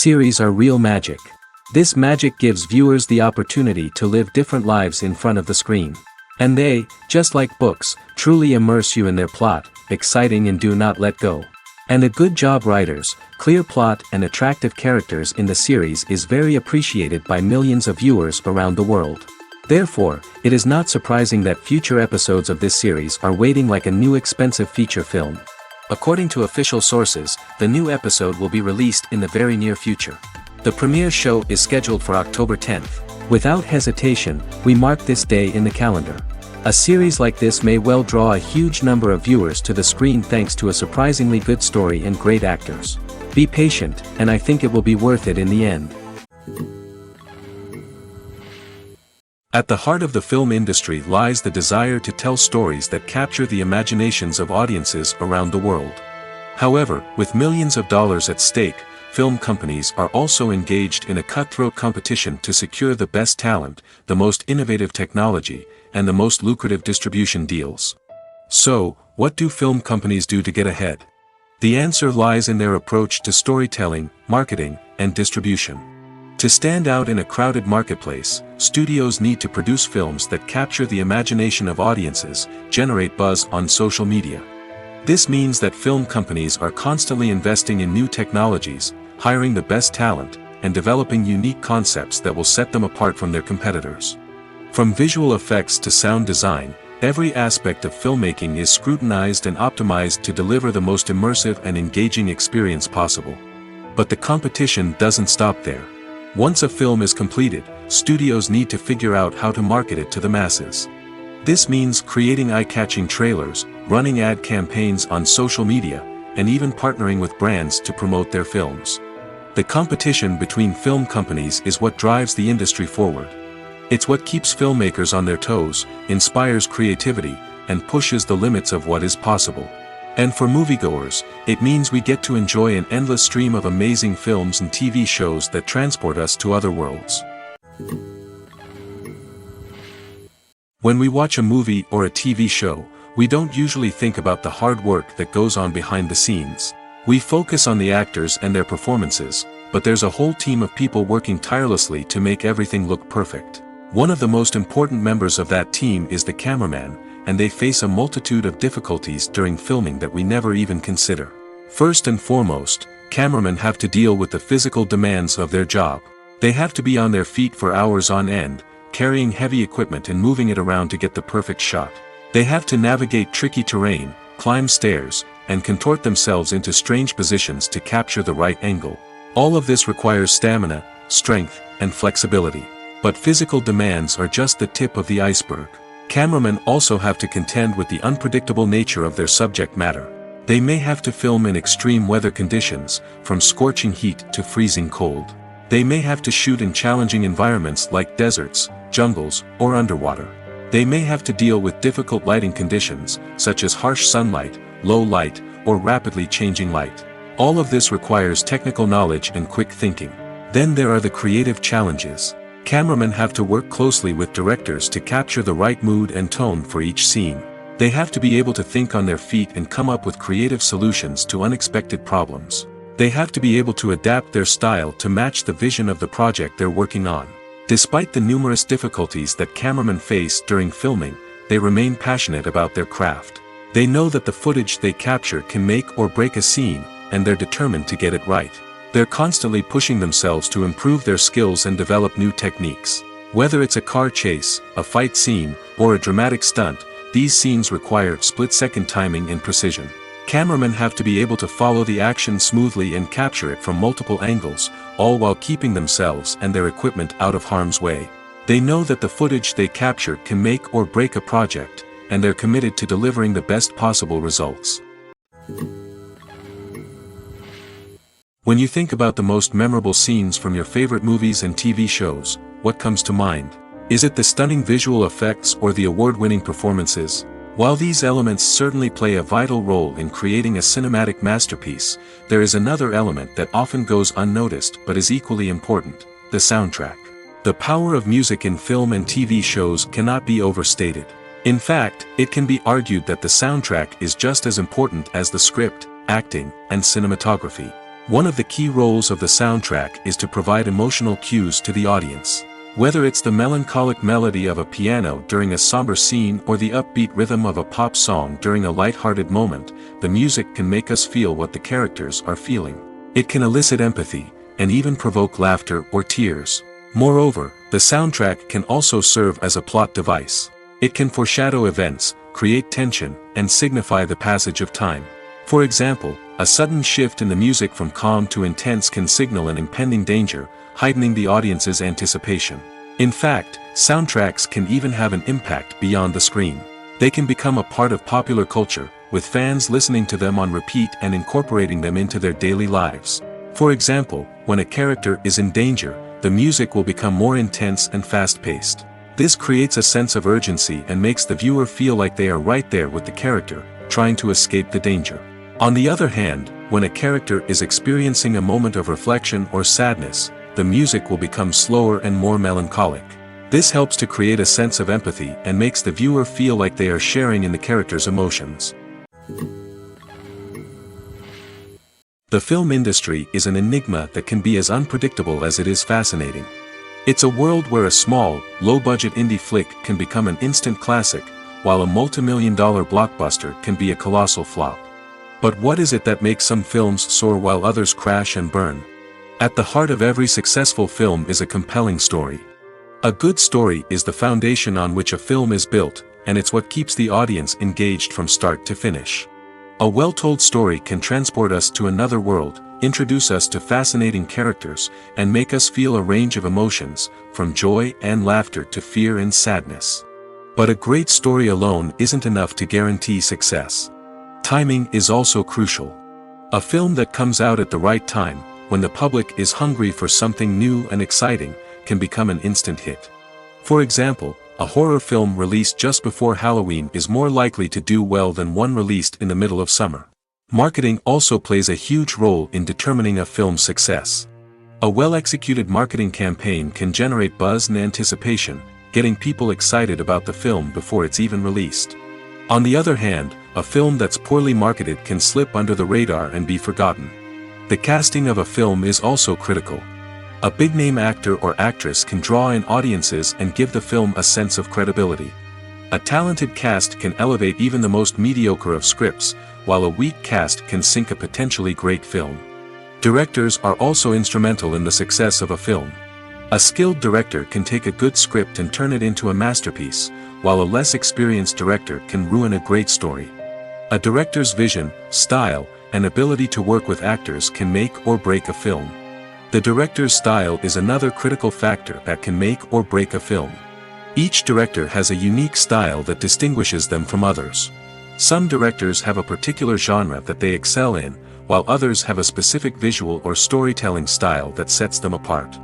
Series are real magic. This magic gives viewers the opportunity to live different lives in front of the screen. And they, just like books, truly immerse you in their plot, exciting and do not let go. And a good job writers, clear plot and attractive characters in the series is very appreciated by millions of viewers around the world. Therefore, it is not surprising that future episodes of this series are waiting like a new expensive feature film. According to official sources, the new episode will be released in the very near future. The premiere show is scheduled for October 10th. Without hesitation, we mark this day in the calendar. A series like this may well draw a huge number of viewers to the screen thanks to a surprisingly good story and great actors. Be patient, and I think it will be worth it in the end. At the heart of the film industry lies the desire to tell stories that capture the imaginations of audiences around the world. However, with millions of dollars at stake, film companies are also engaged in a cutthroat competition to secure the best talent, the most innovative technology, and the most lucrative distribution deals. So, what do film companies do to get ahead? The answer lies in their approach to storytelling, marketing, and distribution. To stand out in a crowded marketplace, studios need to produce films that capture the imagination of audiences, generate buzz on social media. This means that film companies are constantly investing in new technologies, hiring the best talent, and developing unique concepts that will set them apart from their competitors. From visual effects to sound design, every aspect of filmmaking is scrutinized and optimized to deliver the most immersive and engaging experience possible. But the competition doesn't stop there. Once a film is completed, studios need to figure out how to market it to the masses. This means creating eye-catching trailers, running ad campaigns on social media, and even partnering with brands to promote their films. The competition between film companies is what drives the industry forward. It's what keeps filmmakers on their toes, inspires creativity, and pushes the limits of what is possible. And for moviegoers, it means we get to enjoy an endless stream of amazing films and TV shows that transport us to other worlds. When we watch a movie or a TV show, we don't usually think about the hard work that goes on behind the scenes. We focus on the actors and their performances, but there's a whole team of people working tirelessly to make everything look perfect. One of the most important members of that team is the cameraman, and they face a multitude of difficulties during filming that we never even consider. First and foremost, cameramen have to deal with the physical demands of their job. They have to be on their feet for hours on end, carrying heavy equipment and moving it around to get the perfect shot. They have to navigate tricky terrain, climb stairs, and contort themselves into strange positions to capture the right angle. All of this requires stamina, strength, and flexibility. But physical demands are just the tip of the iceberg. Cameramen also have to contend with the unpredictable nature of their subject matter. They may have to film in extreme weather conditions, from scorching heat to freezing cold. They may have to shoot in challenging environments like deserts, jungles, or underwater. They may have to deal with difficult lighting conditions, such as harsh sunlight, low light, or rapidly changing light. All of this requires technical knowledge and quick thinking. Then there are the creative challenges. Cameramen have to work closely with directors to capture the right mood and tone for each scene. They have to be able to think on their feet and come up with creative solutions to unexpected problems. They have to be able to adapt their style to match the vision of the project they're working on. Despite the numerous difficulties that cameramen face during filming, they remain passionate about their craft. They know that the footage they capture can make or break a scene, and they're determined to get it right. They're constantly pushing themselves to improve their skills and develop new techniques. Whether it's a car chase, a fight scene, or a dramatic stunt, these scenes require split-second timing and precision. Cameramen have to be able to follow the action smoothly and capture it from multiple angles, all while keeping themselves and their equipment out of harm's way. They know that the footage they capture can make or break a project, and they're committed to delivering the best possible results. When you think about the most memorable scenes from your favorite movies and TV shows, what comes to mind? Is it the stunning visual effects or the award-winning performances? While these elements certainly play a vital role in creating a cinematic masterpiece, there is another element that often goes unnoticed but is equally important: the soundtrack. The power of music in film and TV shows cannot be overstated. In fact, it can be argued that the soundtrack is just as important as the script, acting, and cinematography. One of the key roles of the soundtrack is to provide emotional cues to the audience. Whether it's the melancholic melody of a piano during a somber scene or the upbeat rhythm of a pop song during a light-hearted moment, the music can make us feel what the characters are feeling. It can elicit empathy, and even provoke laughter or tears. Moreover, the soundtrack can also serve as a plot device. It can foreshadow events, create tension, and signify the passage of time. For example, a sudden shift in the music from calm to intense can signal an impending danger, heightening the audience's anticipation. In fact, soundtracks can even have an impact beyond the screen. They can become a part of popular culture, with fans listening to them on repeat and incorporating them into their daily lives. For example, when a character is in danger, the music will become more intense and fast-paced. This creates a sense of urgency and makes the viewer feel like they are right there with the character, trying to escape the danger. On the other hand, when a character is experiencing a moment of reflection or sadness, the music will become slower and more melancholic. This helps to create a sense of empathy and makes the viewer feel like they are sharing in the character's emotions. The film industry is an enigma that can be as unpredictable as it is fascinating. It's a world where a small, low-budget indie flick can become an instant classic, while a multi-million-dollar blockbuster can be a colossal flop. But what is it that makes some films soar while others crash and burn? At the heart of every successful film is a compelling story. A good story is the foundation on which a film is built, and it's what keeps the audience engaged from start to finish. A well-told story can transport us to another world, introduce us to fascinating characters, and make us feel a range of emotions, from joy and laughter to fear and sadness. But a great story alone isn't enough to guarantee success. Timing is also crucial. A film that comes out at the right time, when the public is hungry for something new and exciting, can become an instant hit. For example, a horror film released just before Halloween is more likely to do well than one released in the middle of summer. Marketing also plays a huge role in determining a film's success. A well-executed marketing campaign can generate buzz and anticipation, getting people excited about the film before it's even released. On the other hand, a film that's poorly marketed can slip under the radar and be forgotten. The casting of a film is also critical. A big-name actor or actress can draw in audiences and give the film a sense of credibility. A talented cast can elevate even the most mediocre of scripts, while a weak cast can sink a potentially great film. Directors are also instrumental in the success of a film. A skilled director can take a good script and turn it into a masterpiece, while a less experienced director can ruin a great story. A director's vision, style, and ability to work with actors can make or break a film. The director's style is another critical factor that can make or break a film. Each director has a unique style that distinguishes them from others. Some directors have a particular genre that they excel in, while others have a specific visual or storytelling style that sets them apart.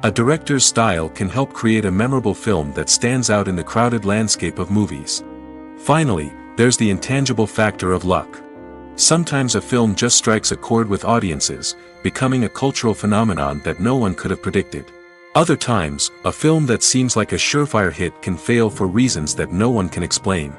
A director's style can help create a memorable film that stands out in the crowded landscape of movies. Finally, there's the intangible factor of luck. Sometimes a film just strikes a chord with audiences, becoming a cultural phenomenon that no one could have predicted. Other times, a film that seems like a surefire hit can fail for reasons that no one can explain.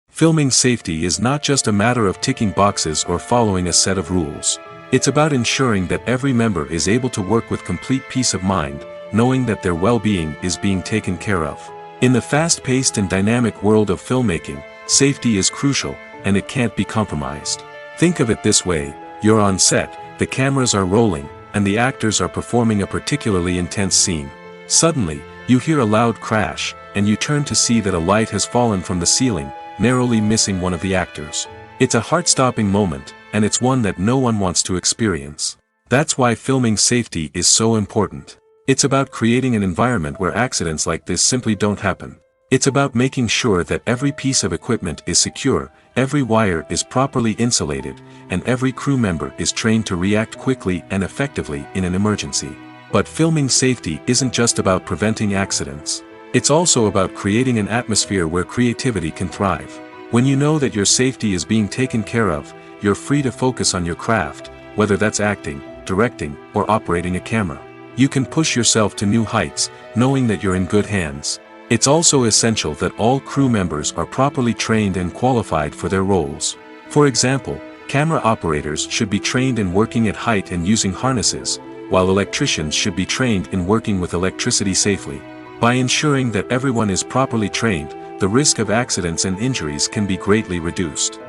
Filming safety is not just a matter of ticking boxes or following a set of rules. It's about ensuring that every member is able to work with complete peace of mind, knowing that their well-being is being taken care of. In the fast-paced and dynamic world of filmmaking, safety is crucial, and it can't be compromised. Think of it this way: you're on set, the cameras are rolling, and the actors are performing a particularly intense scene. Suddenly, you hear a loud crash, and you turn to see that a light has fallen from the ceiling, narrowly missing one of the actors. It's a heart-stopping moment, and it's one that no one wants to experience. That's why filming safety is so important. It's about creating an environment where accidents like this simply don't happen. It's about making sure that every piece of equipment is secure, every wire is properly insulated, and every crew member is trained to react quickly and effectively in an emergency. But filming safety isn't just about preventing accidents. It's also about creating an atmosphere where creativity can thrive. When you know that your safety is being taken care of, you're free to focus on your craft, whether that's acting, directing, or operating a camera. You can push yourself to new heights, knowing that you're in good hands. It's also essential that all crew members are properly trained and qualified for their roles. For example, Camera operators should be trained in working at height and using harnesses, while electricians should be trained in working with electricity safely. By ensuring that everyone is properly trained, the risk of accidents and injuries can be greatly reduced.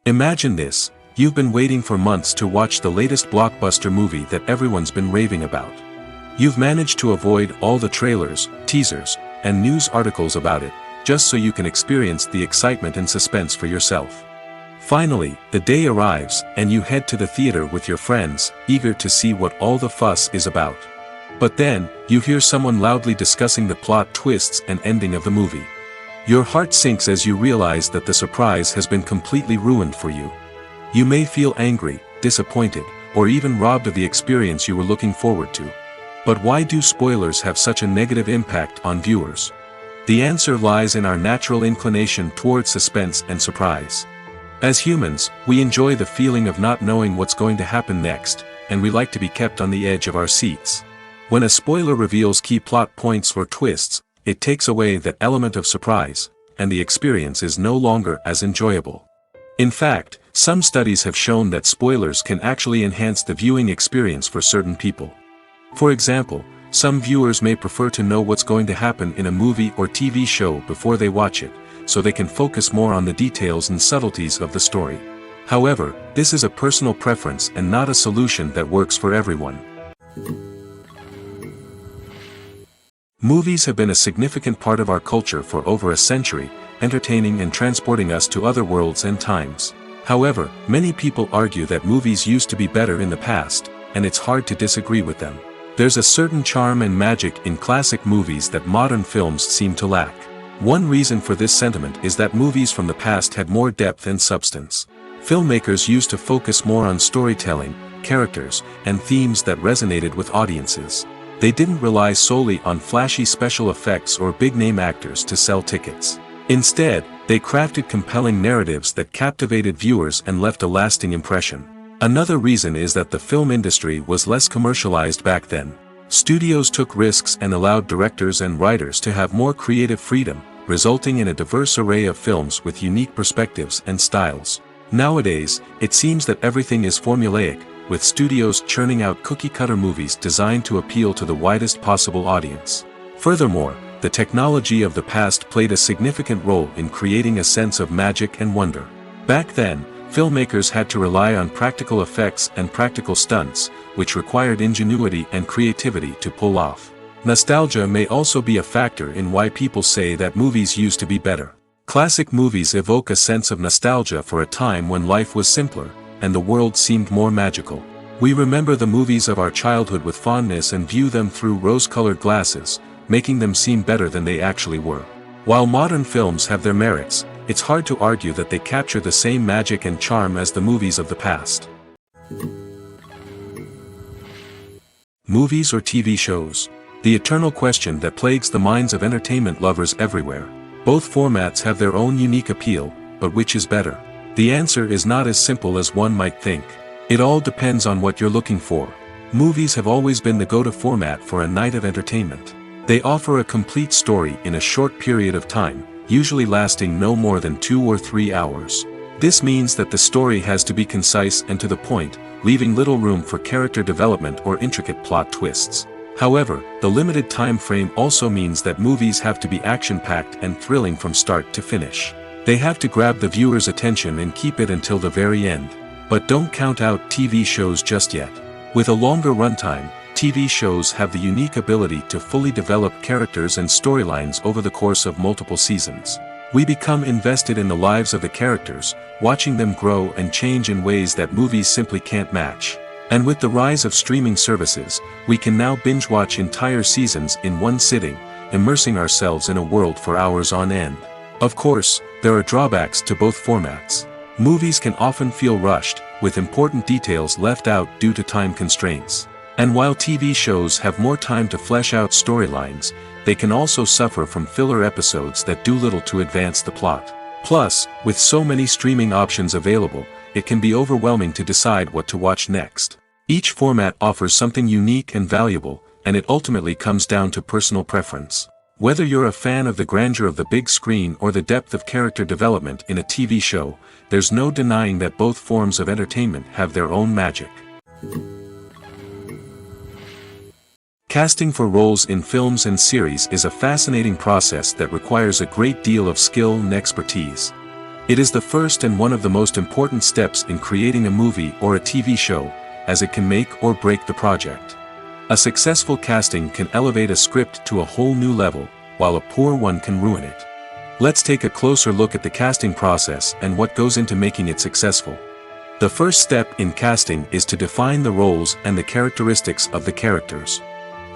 Imagine this: you've been waiting for months to watch the latest blockbuster movie that everyone's been raving about. You've managed to avoid all the trailers, teasers, and news articles about it, just so you can experience the excitement and suspense for yourself. Finally, the day arrives, and you head to the theater with your friends, eager to see what all the fuss is about. But then, you hear someone loudly discussing the plot twists and ending of the movie. Your heart sinks as you realize that the surprise has been completely ruined for you. You may feel angry, disappointed, or even robbed of the experience you were looking forward to. But why do spoilers have such a negative impact on viewers? The answer lies in our natural inclination toward suspense and surprise. As humans, we enjoy the feeling of not knowing what's going to happen next, and we like to be kept on the edge of our seats. When a spoiler reveals key plot points or twists, it takes away that element of surprise, and the experience is no longer as enjoyable. In fact, some studies have shown that spoilers can actually enhance the viewing experience for certain people. For example, some viewers may prefer to know what's going to happen in a movie or TV show before they watch it, so they can focus more on the details and subtleties of the story. However, this is a personal preference and not a solution that works for everyone. Movies have been a significant part of our culture for over a century, entertaining and transporting us to other worlds and times. However, many people argue that movies used to be better in the past, and it's hard to disagree with them. There's a certain charm and magic in classic movies that modern films seem to lack. One reason for this sentiment is that movies from the past had more depth and substance. Filmmakers used to focus more on storytelling, characters, and themes that resonated with audiences. They didn't rely solely on flashy special effects or big-name actors to sell tickets. Instead, they crafted compelling narratives that captivated viewers and left a lasting impression. Another reason is that the film industry was less commercialized back then. Studios took risks and allowed directors and writers to have more creative freedom, resulting in a diverse array of films with unique perspectives and styles. Nowadays, it seems that everything is formulaic, with studios churning out cookie-cutter movies designed to appeal to the widest possible audience. Furthermore, the technology of the past played a significant role in creating a sense of magic and wonder. Back then, filmmakers had to rely on practical effects and practical stunts, which required ingenuity and creativity to pull off. Nostalgia may also be a factor in why people say that movies used to be better. Classic movies evoke a sense of nostalgia for a time when life was simpler, and the world seemed more magical. We remember the movies of our childhood with fondness and view them through rose-colored glasses, making them seem better than they actually were. While modern films have their merits, it's hard to argue that they capture the same magic and charm as the movies of the past. Movies or TV shows? The eternal question that plagues the minds of entertainment lovers everywhere. Both formats have their own unique appeal, but which is better? The answer is not as simple as one might think. It all depends on what you're looking for. Movies have always been the go-to format for a night of entertainment. They offer a complete story in a short period of time, usually lasting no more than 2 or 3 hours. This means that the story has to be concise and to the point, leaving little room for character development or intricate plot twists. However, the limited time frame also means that movies have to be action-packed and thrilling from start to finish. They have to grab the viewer's attention and keep it until the very end. But don't count out TV shows just yet. With a longer runtime, TV shows have the unique ability to fully develop characters and storylines over the course of multiple seasons. We become invested in the lives of the characters, watching them grow and change in ways that movies simply can't match. And with the rise of streaming services, we can now binge-watch entire seasons in one sitting, immersing ourselves in a world for hours on end. Of course, there are drawbacks to both formats. Movies can often feel rushed, with important details left out due to time constraints. And while TV shows have more time to flesh out storylines, they can also suffer from filler episodes that do little to advance the plot. Plus, with so many streaming options available, it can be overwhelming to decide what to watch next. Each format offers something unique and valuable, and it ultimately comes down to personal preference. Whether you're a fan of the grandeur of the big screen or the depth of character development in a TV show, there's no denying that both forms of entertainment have their own magic. Casting for roles in films and series is a fascinating process that requires a great deal of skill and expertise. It is the first and one of the most important steps in creating a movie or a TV show, as it can make or break the project. A successful casting can elevate a script to a whole new level, while a poor one can ruin it. Let's take a closer look at the casting process and what goes into making it successful. The first step in casting is to define the roles and the characteristics of the characters.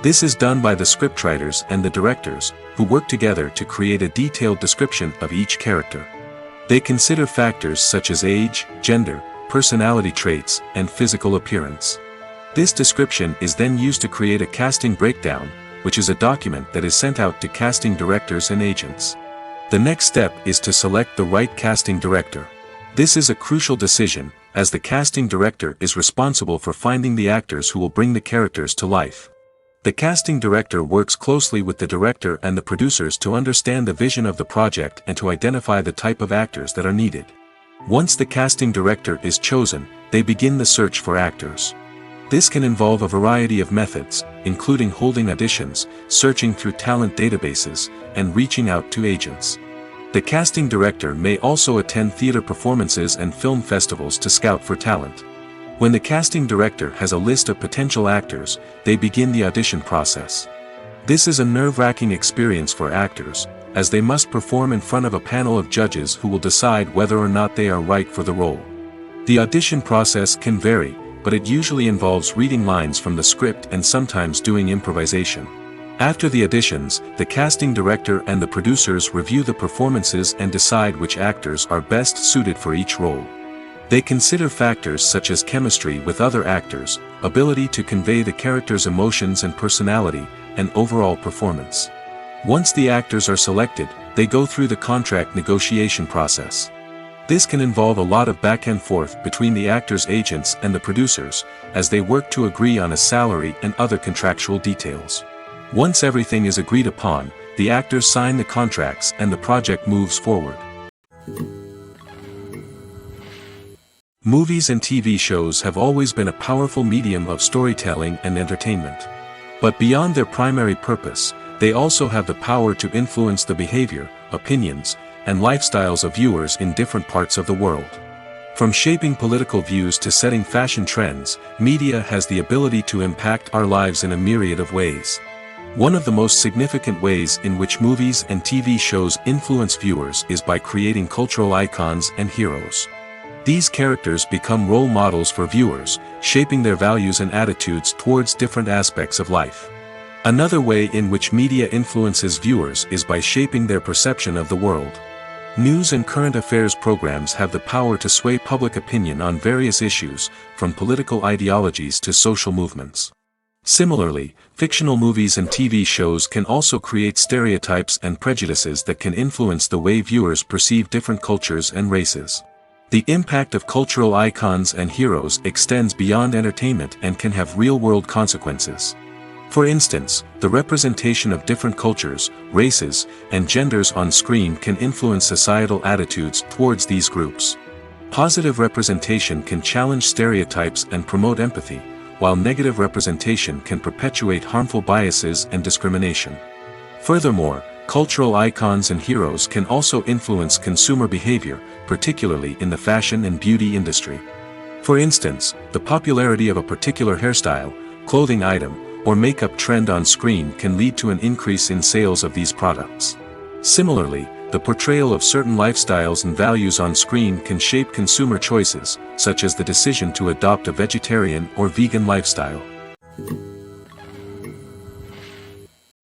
This is done by the scriptwriters and the directors, who work together to create a detailed description of each character. They consider factors such as age, gender, personality traits, and physical appearance. This description is then used to create a casting breakdown, which is a document that is sent out to casting directors and agents. The next step is to select the right casting director. This is a crucial decision, as the casting director is responsible for finding the actors who will bring the characters to life. The casting director works closely with the director and the producers to understand the vision of the project and to identify the type of actors that are needed. Once the casting director is chosen, they begin the search for actors. This can involve a variety of methods, including holding auditions, searching through talent databases, and reaching out to agents. The casting director may also attend theater performances and film festivals to scout for talent. When the casting director has a list of potential actors, they begin the audition process. This is a nerve-wracking experience for actors, as they must perform in front of a panel of judges who will decide whether or not they are right for the role. The audition process can vary, but it usually involves reading lines from the script and sometimes doing improvisation. After the auditions, the casting director and the producers review the performances and decide which actors are best suited for each role. They consider factors such as chemistry with other actors, ability to convey the character's emotions and personality, and overall performance. Once the actors are selected, they go through the contract negotiation process. This can involve a lot of back and forth between the actors' agents and the producers, as they work to agree on a salary and other contractual details. Once everything is agreed upon, the actors sign the contracts and the project moves forward. Movies and TV shows have always been a powerful medium of storytelling and entertainment. But beyond their primary purpose, they also have the power to influence the behavior, opinions, and lifestyles of viewers in different parts of the world. From shaping political views to setting fashion trends, media has the ability to impact our lives in a myriad of ways. One of the most significant ways in which movies and TV shows influence viewers is by creating cultural icons and heroes. These characters become role models for viewers, shaping their values and attitudes towards different aspects of life. Another way in which media influences viewers is by shaping their perception of the world. News and current affairs programs have the power to sway public opinion on various issues, from political ideologies to social movements. Similarly, fictional movies and TV shows can also create stereotypes and prejudices that can influence the way viewers perceive different cultures and races. The impact of cultural icons and heroes extends beyond entertainment and can have real-world consequences. For instance, the representation of different cultures, races, and genders on screen can influence societal attitudes towards these groups. Positive representation can challenge stereotypes and promote empathy, while negative representation can perpetuate harmful biases and discrimination. Furthermore, cultural icons and heroes can also influence consumer behavior, particularly in the fashion and beauty industry. For instance, the popularity of a particular hairstyle, clothing item, or makeup trend on screen can lead to an increase in sales of these products. Similarly, the portrayal of certain lifestyles and values on screen can shape consumer choices, such as the decision to adopt a vegetarian or vegan lifestyle.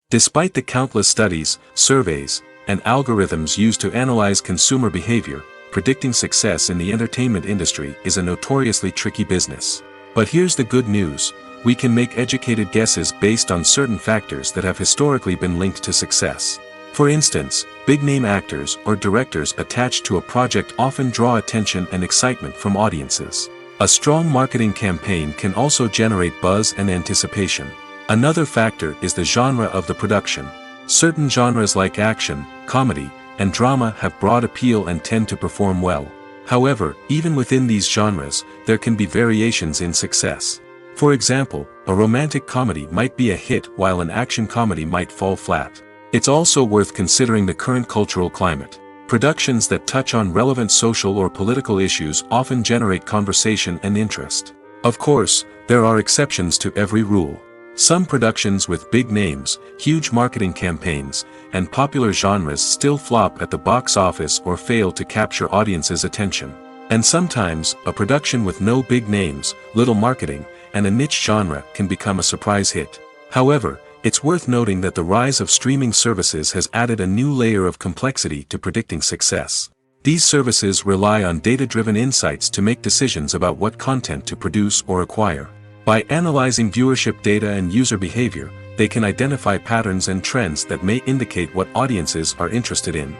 Despite the countless studies, surveys, and algorithms used to analyze consumer behavior, predicting success in the entertainment industry is a notoriously tricky business. But here's the good news: we can make educated guesses based on certain factors that have historically been linked to success. For instance, big-name actors or directors attached to a project often draw attention and excitement from audiences. A strong marketing campaign can also generate buzz and anticipation. Another factor is the genre of the production. Certain genres like action, comedy, and drama have broad appeal and tend to perform well. However, even within these genres, there can be variations in success. For example, a romantic comedy might be a hit while an action comedy might fall flat. It's also worth considering the current cultural climate. Productions that touch on relevant social or political issues often generate conversation and interest. Of course, there are exceptions to every rule. Some productions with big names, huge marketing campaigns, and popular genres still flop at the box office or fail to capture audiences' attention. And sometimes, a production with no big names, little marketing, and a niche genre can become a surprise hit. However, it's worth noting that the rise of streaming services has added a new layer of complexity to predicting success. These services rely on data-driven insights to make decisions about what content to produce or acquire. By analyzing viewership data and user behavior, they can identify patterns and trends that may indicate what audiences are interested in.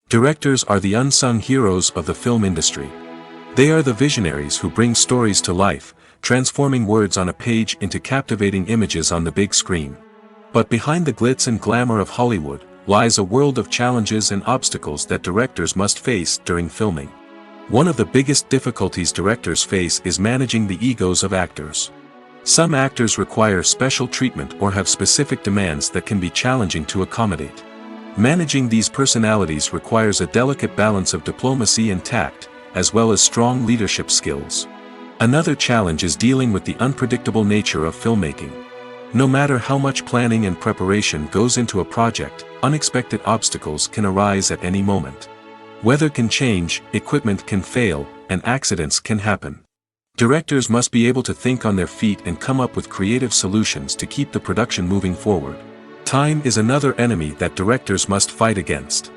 Directors are the unsung heroes of the film industry. They are the visionaries who bring stories to life, transforming words on a page into captivating images on the big screen. But behind the glitz and glamour of Hollywood, lies a world of challenges and obstacles that directors must face during filming. One of the biggest difficulties directors face is managing the egos of actors. Some actors require special treatment or have specific demands that can be challenging to accommodate. Managing these personalities requires a delicate balance of diplomacy and tact, as well as strong leadership skills. Another challenge is dealing with the unpredictable nature of filmmaking. No matter how much planning and preparation goes into a project, unexpected obstacles can arise at any moment. Weather can change, equipment can fail, and accidents can happen. Directors must be able to think on their feet and come up with creative solutions to keep the production moving forward. Time is another enemy that directors must fight against.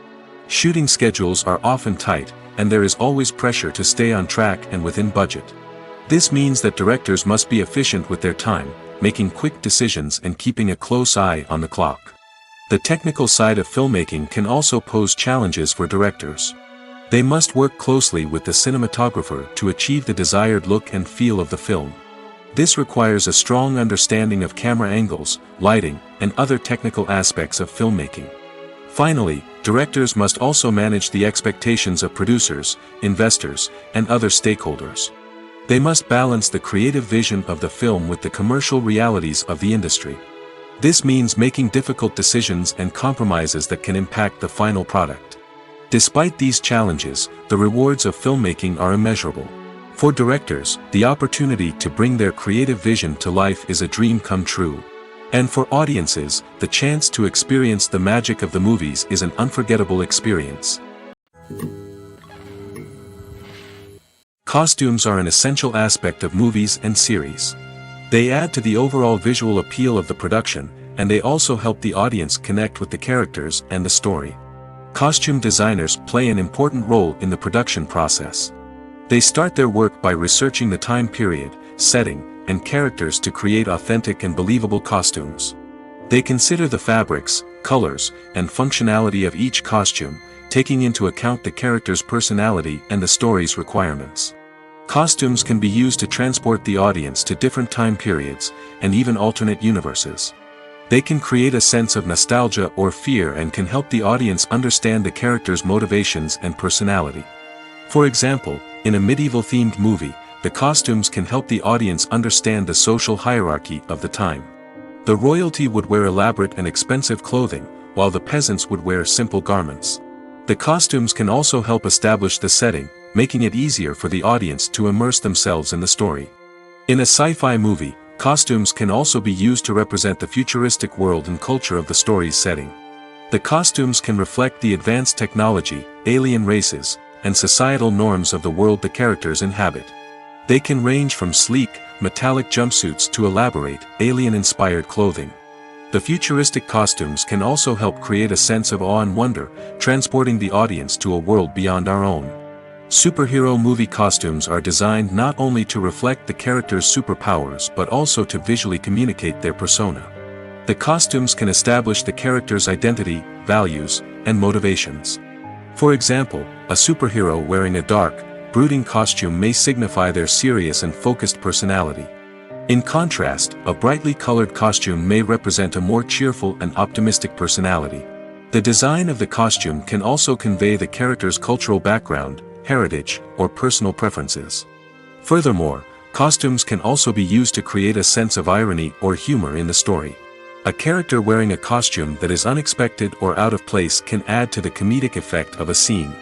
Shooting schedules are often tight, and there is always pressure to stay on track and within budget. This means that directors must be efficient with their time, making quick decisions and keeping a close eye on the clock. The technical side of filmmaking can also pose challenges for directors. They must work closely with the cinematographer to achieve the desired look and feel of the film. This requires a strong understanding of camera angles, lighting, and other technical aspects of filmmaking. Finally, directors must also manage the expectations of producers, investors, and other stakeholders. They must balance the creative vision of the film with the commercial realities of the industry. This means making difficult decisions and compromises that can impact the final product. Despite these challenges, the rewards of filmmaking are immeasurable. For directors, the opportunity to bring their creative vision to life is a dream come true. And for audiences, the chance to experience the magic of the movies is an unforgettable experience. Costumes are an essential aspect of movies and series. They add to the overall visual appeal of the production, and they also help the audience connect with the characters and the story. Costume designers play an important role in the production process. They start their work by researching the time period, setting, and characters to create authentic and believable costumes. They consider the fabrics, colors, and functionality of each costume, taking into account the character's personality and the story's requirements. Costumes can be used to transport the audience to different time periods, and even alternate universes. They can create a sense of nostalgia or fear and can help the audience understand the character's motivations and personality. For example, in a medieval-themed movie, the costumes can help the audience understand the social hierarchy of the time. The royalty would wear elaborate and expensive clothing, while the peasants would wear simple garments. The costumes can also help establish the setting, making it easier for the audience to immerse themselves in the story. In a sci-fi movie, costumes can also be used to represent the futuristic world and culture of the story's setting. The costumes can reflect the advanced technology, alien races, and societal norms of the world the characters inhabit. They can range from sleek, metallic jumpsuits to elaborate, alien-inspired clothing. The futuristic costumes can also help create a sense of awe and wonder, transporting the audience to a world beyond our own. Superhero movie costumes are designed not only to reflect the character's superpowers but also to visually communicate their persona. The costumes can establish the character's identity, values, and motivations. For example, a superhero wearing a dark, brooding costume may signify their serious and focused personality. In contrast, a brightly colored costume may represent a more cheerful and optimistic personality. The design of the costume can also convey the character's cultural background, heritage, or personal preferences. Furthermore, costumes can also be used to create a sense of irony or humor in the story. A character wearing a costume that is unexpected or out of place can add to the comedic effect of a scene.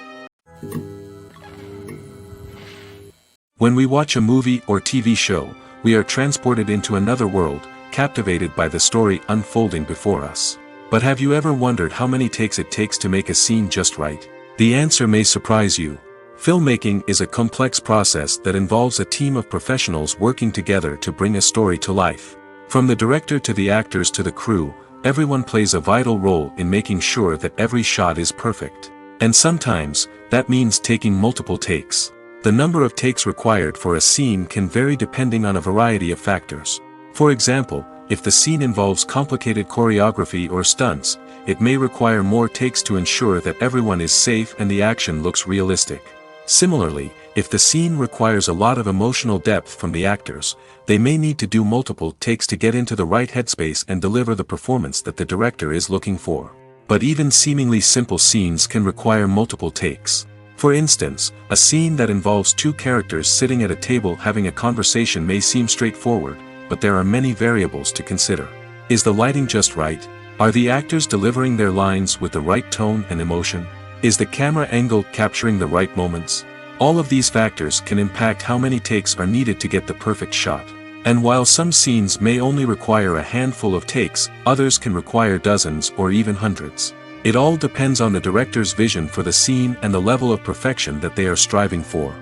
When we watch a movie or TV show, we are transported into another world, captivated by the story unfolding before us. But have you ever wondered how many takes it takes to make a scene just right? The answer may surprise you. Filmmaking is a complex process that involves a team of professionals working together to bring a story to life. From the director to the actors to the crew, everyone plays a vital role in making sure that every shot is perfect. And sometimes, that means taking multiple takes. The number of takes required for a scene can vary depending on a variety of factors. For example, if the scene involves complicated choreography or stunts, it may require more takes to ensure that everyone is safe and the action looks realistic. Similarly, if the scene requires a lot of emotional depth from the actors, they may need to do multiple takes to get into the right headspace and deliver the performance that the director is looking for. But even seemingly simple scenes can require multiple takes. For instance, a scene that involves two characters sitting at a table having a conversation may seem straightforward, but there are many variables to consider. Is the lighting just right? Are the actors delivering their lines with the right tone and emotion? Is the camera angle capturing the right moments? All of these factors can impact how many takes are needed to get the perfect shot. And while some scenes may only require a handful of takes, others can require dozens or even hundreds. It all depends on the director's vision for the scene and the level of perfection that they are striving for.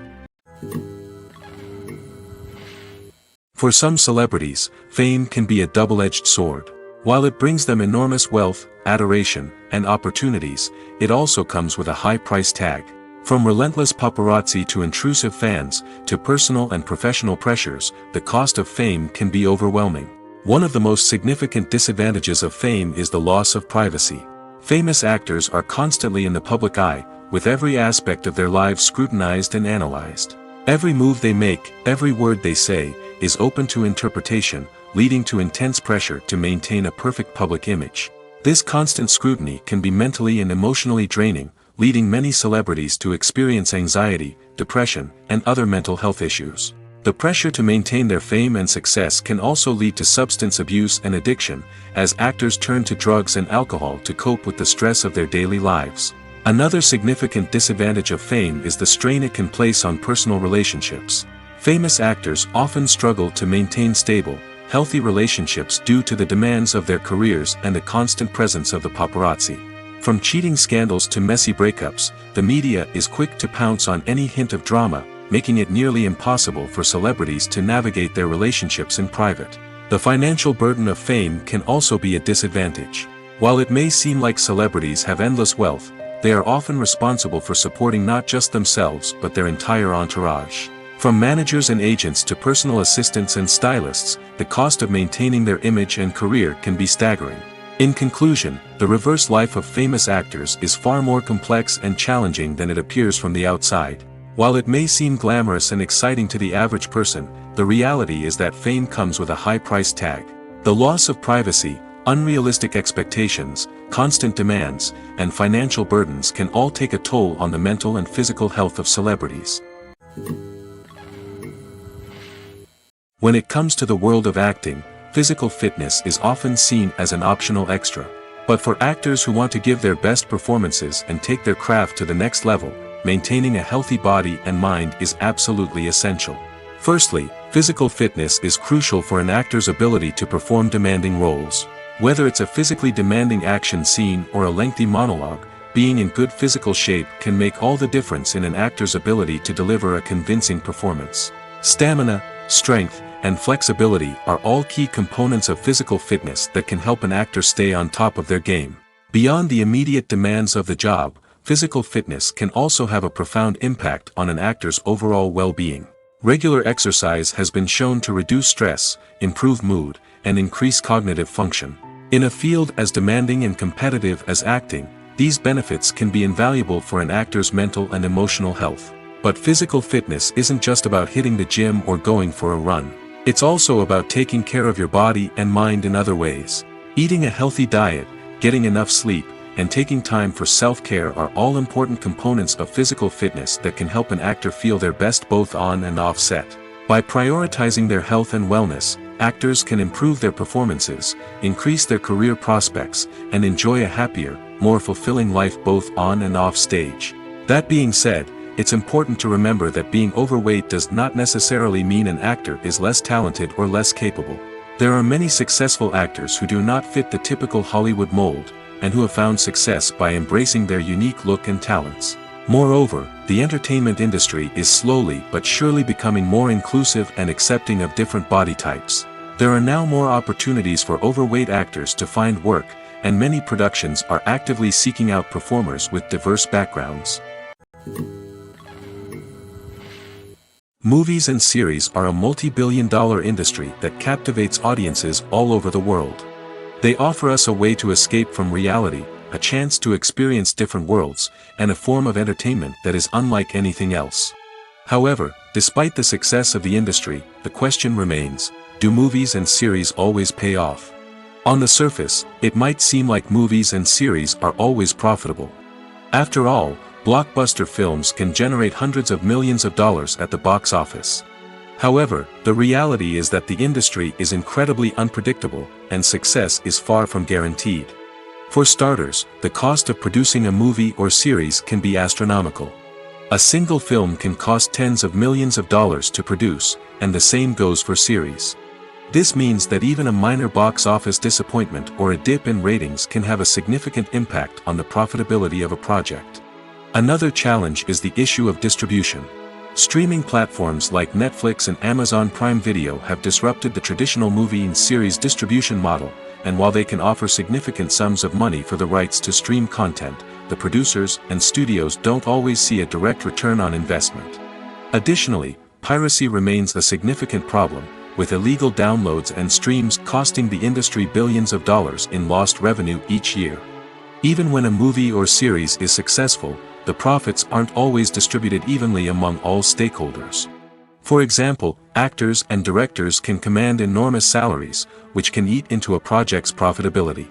For some celebrities, fame can be a double-edged sword. While it brings them enormous wealth, adoration, and opportunities, it also comes with a high price tag. From relentless paparazzi to intrusive fans, to personal and professional pressures, the cost of fame can be overwhelming. One of the most significant disadvantages of fame is the loss of privacy. Famous actors are constantly in the public eye, with every aspect of their lives scrutinized and analyzed. Every move they make, every word they say, is open to interpretation, leading to intense pressure to maintain a perfect public image. This constant scrutiny can be mentally and emotionally draining, leading many celebrities to experience anxiety, depression, and other mental health issues. The pressure to maintain their fame and success can also lead to substance abuse and addiction, as actors turn to drugs and alcohol to cope with the stress of their daily lives. Another significant disadvantage of fame is the strain it can place on personal relationships. Famous actors often struggle to maintain stable, healthy relationships due to the demands of their careers and the constant presence of the paparazzi. From cheating scandals to messy breakups, the media is quick to pounce on any hint of drama, making it nearly impossible for celebrities to navigate their relationships in private. The financial burden of fame can also be a disadvantage. While it may seem like celebrities have endless wealth, they are often responsible for supporting not just themselves but their entire entourage. From managers and agents to personal assistants and stylists, the cost of maintaining their image and career can be staggering. In conclusion, the reverse life of famous actors is far more complex and challenging than it appears from the outside. While it may seem glamorous and exciting to the average person, the reality is that fame comes with a high price tag. The loss of privacy, unrealistic expectations, constant demands, and financial burdens can all take a toll on the mental and physical health of celebrities. When it comes to the world of acting, physical fitness is often seen as an optional extra. But for actors who want to give their best performances and take their craft to the next level, maintaining a healthy body and mind is absolutely essential. Firstly, physical fitness is crucial for an actor's ability to perform demanding roles. Whether it's a physically demanding action scene or a lengthy monologue, being in good physical shape can make all the difference in an actor's ability to deliver a convincing performance. Stamina, strength, and flexibility are all key components of physical fitness that can help an actor stay on top of their game. Beyond the immediate demands of the job, physical fitness can also have a profound impact on an actor's overall well-being. Regular exercise has been shown to reduce stress, improve mood, and increase cognitive function. In a field as demanding and competitive as acting, these benefits can be invaluable for an actor's mental and emotional health. But physical fitness isn't just about hitting the gym or going for a run. It's also about taking care of your body and mind in other ways. Eating a healthy diet, getting enough sleep, and taking time for self-care are all important components of physical fitness that can help an actor feel their best both on and off set. By prioritizing their health and wellness, actors can improve their performances, increase their career prospects, and enjoy a happier, more fulfilling life both on and off stage. That being said, it's important to remember that being overweight does not necessarily mean an actor is less talented or less capable. There are many successful actors who do not fit the typical Hollywood mold, and who have found success by embracing their unique look and talents. Moreover, the entertainment industry is slowly but surely becoming more inclusive and accepting of different body types. There are now more opportunities for overweight actors to find work, and many productions are actively seeking out performers with diverse backgrounds. Movies and series are a multi-billion-dollar industry that captivates audiences all over the world. They offer us a way to escape from reality, a chance to experience different worlds, and a form of entertainment that is unlike anything else. However, despite the success of the industry, the question remains, do movies and series always pay off? On the surface, it might seem like movies and series are always profitable. After all, blockbuster films can generate hundreds of millions of dollars at the box office. However, the reality is that the industry is incredibly unpredictable, and success is far from guaranteed. For starters, the cost of producing a movie or series can be astronomical. A single film can cost tens of millions of dollars to produce, and the same goes for series. This means that even a minor box office disappointment or a dip in ratings can have a significant impact on the profitability of a project. Another challenge is the issue of distribution. Streaming platforms like Netflix and Amazon Prime Video have disrupted the traditional movie and series distribution model, and while they can offer significant sums of money for the rights to stream content, the producers and studios don't always see a direct return on investment. Additionally, piracy remains a significant problem, with illegal downloads and streams costing the industry billions of dollars in lost revenue each year. Even when a movie or series is successful, the profits aren't always distributed evenly among all stakeholders. For example, actors and directors can command enormous salaries, which can eat into a project's profitability.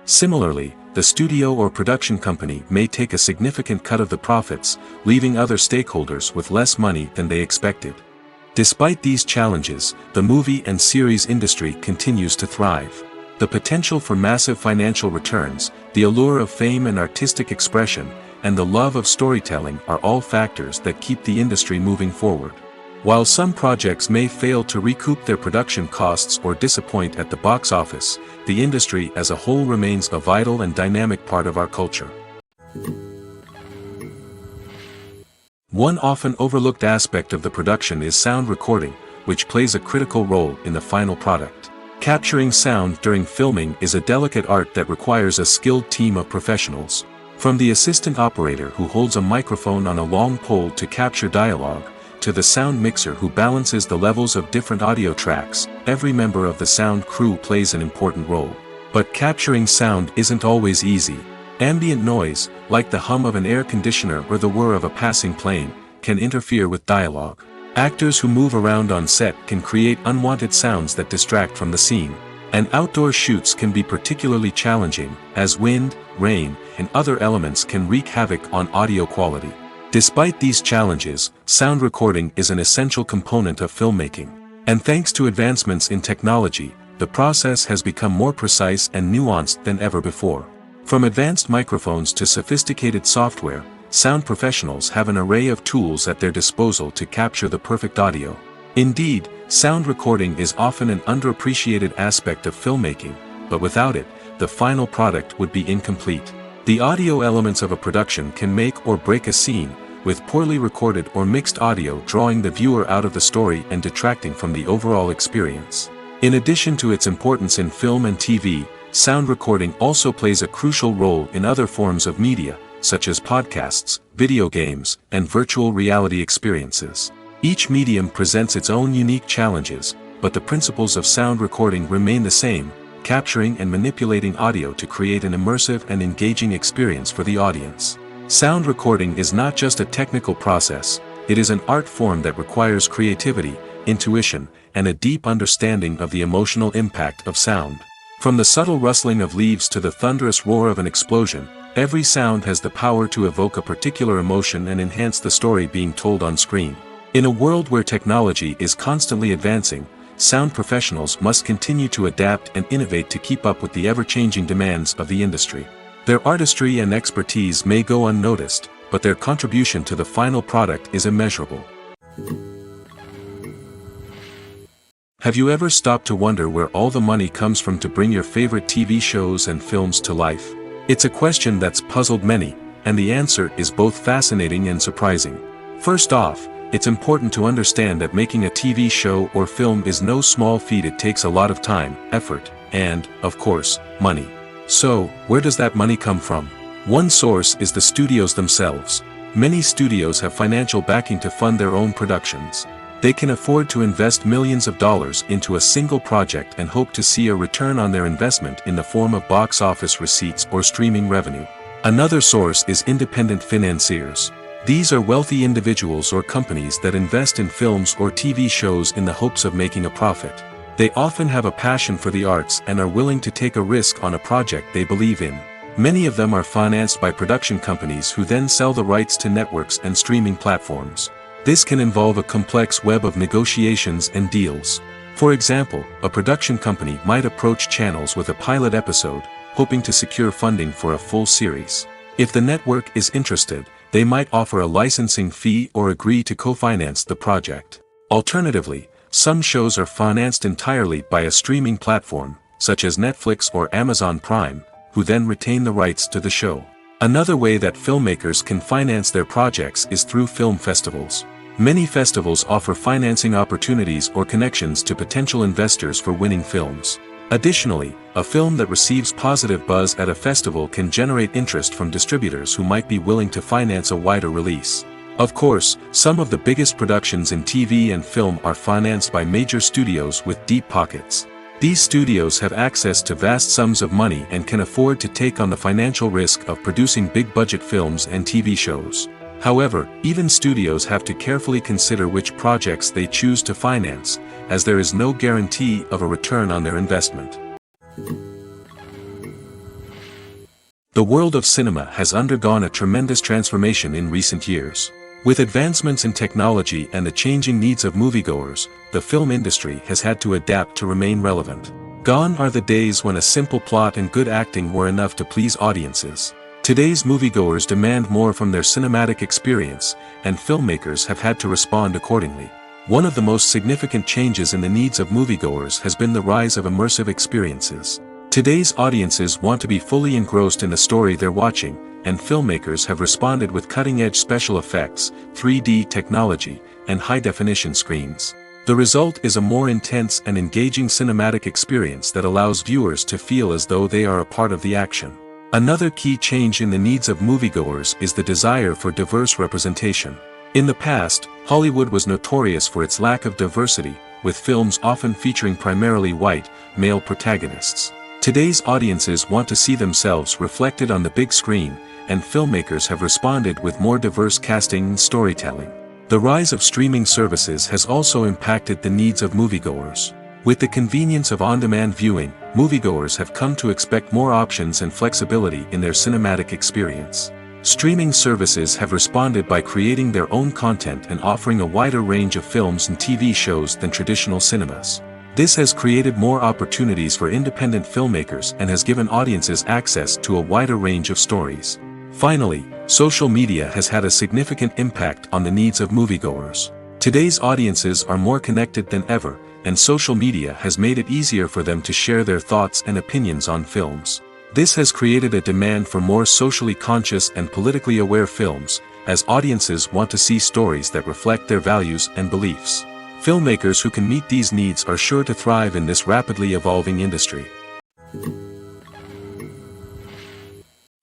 Similarly, the studio or production company may take a significant cut of the profits, leaving other stakeholders with less money than they expected. Despite these challenges, the movie and series industry continues to thrive. The potential for massive financial returns, the allure of fame and artistic expression, and the love of storytelling are all factors that keep the industry moving forward. While some projects may fail to recoup their production costs or disappoint at the box office, the industry as a whole remains a vital and dynamic part of our culture. One often overlooked aspect of the production is sound recording, which plays a critical role in the final product. Capturing sound during filming is a delicate art that requires a skilled team of professionals. From the assistant operator who holds a microphone on a long pole to capture dialogue, to the sound mixer who balances the levels of different audio tracks, every member of the sound crew plays an important role. But capturing sound isn't always easy. Ambient noise, like the hum of an air conditioner or the whir of a passing plane, can interfere with dialogue. Actors who move around on set can create unwanted sounds that distract from the scene. And outdoor shoots can be particularly challenging, as wind, rain, and other elements can wreak havoc on audio quality. Despite these challenges, sound recording is an essential component of filmmaking. And thanks to advancements in technology, the process has become more precise and nuanced than ever before. From advanced microphones to sophisticated software, sound professionals have an array of tools at their disposal to capture the perfect audio. Indeed, sound recording is often an underappreciated aspect of filmmaking, but without it, the final product would be incomplete. The audio elements of a production can make or break a scene, with poorly recorded or mixed audio drawing the viewer out of the story and detracting from the overall experience. In addition to its importance in film and TV, sound recording also plays a crucial role in other forms of media, such as podcasts, video games, and virtual reality experiences. Each medium presents its own unique challenges, but the principles of sound recording remain the same, capturing and manipulating audio to create an immersive and engaging experience for the audience. Sound recording is not just a technical process, it is an art form that requires creativity, intuition, and a deep understanding of the emotional impact of sound. From the subtle rustling of leaves to the thunderous roar of an explosion, every sound has the power to evoke a particular emotion and enhance the story being told on screen. In a world where technology is constantly advancing, sound professionals must continue to adapt and innovate to keep up with the ever-changing demands of the industry. Their artistry and expertise may go unnoticed, but their contribution to the final product is immeasurable. Have you ever stopped to wonder where all the money comes from to bring your favorite TV shows and films to life? It's a question that's puzzled many, and the answer is both fascinating and surprising. First off, it's important to understand that making a TV show or film is no small feat. It takes a lot of time, effort, and, of course, money. So, where does that money come from? One source is the studios themselves. Many studios have financial backing to fund their own productions. They can afford to invest millions of dollars into a single project and hope to see a return on their investment in the form of box office receipts or streaming revenue. Another source is independent financiers. These are wealthy individuals or companies that invest in films or TV shows in the hopes of making a profit. They often have a passion for the arts and are willing to take a risk on a project they believe in. Many of them are financed by production companies who then sell the rights to networks and streaming platforms. This can involve a complex web of negotiations and deals. For example, a production company might approach channels with a pilot episode, hoping to secure funding for a full series. If the network is interested, they might offer a licensing fee or agree to co-finance the project. Alternatively, some shows are financed entirely by a streaming platform, such as Netflix or Amazon Prime, who then retain the rights to the show. Another way that filmmakers can finance their projects is through film festivals. Many festivals offer financing opportunities or connections to potential investors for winning films. Additionally, a film that receives positive buzz at a festival can generate interest from distributors who might be willing to finance a wider release. Of course, some of the biggest productions in TV and film are financed by major studios with deep pockets. These studios have access to vast sums of money and can afford to take on the financial risk of producing big-budget films and TV shows. However, even studios have to carefully consider which projects they choose to finance, as there is no guarantee of a return on their investment. The world of cinema has undergone a tremendous transformation in recent years. With advancements in technology and the changing needs of moviegoers, the film industry has had to adapt to remain relevant. Gone are the days when a simple plot and good acting were enough to please audiences. Today's moviegoers demand more from their cinematic experience, and filmmakers have had to respond accordingly. One of the most significant changes in the needs of moviegoers has been the rise of immersive experiences. Today's audiences want to be fully engrossed in the story they're watching, and filmmakers have responded with cutting-edge special effects, 3D technology, and high-definition screens. The result is a more intense and engaging cinematic experience that allows viewers to feel as though they are a part of the action. Another key change in the needs of moviegoers is the desire for diverse representation. In the past, Hollywood was notorious for its lack of diversity, with films often featuring primarily white, male protagonists. Today's audiences want to see themselves reflected on the big screen, and filmmakers have responded with more diverse casting and storytelling. The rise of streaming services has also impacted the needs of moviegoers. With the convenience of on-demand viewing, moviegoers have come to expect more options and flexibility in their cinematic experience. Streaming services have responded by creating their own content and offering a wider range of films and TV shows than traditional cinemas. This has created more opportunities for independent filmmakers and has given audiences access to a wider range of stories. Finally, social media has had a significant impact on the needs of moviegoers. Today's audiences are more connected than ever, and social media has made it easier for them to share their thoughts and opinions on films. This has created a demand for more socially conscious and politically aware films, as audiences want to see stories that reflect their values and beliefs. Filmmakers who can meet these needs are sure to thrive in this rapidly evolving industry.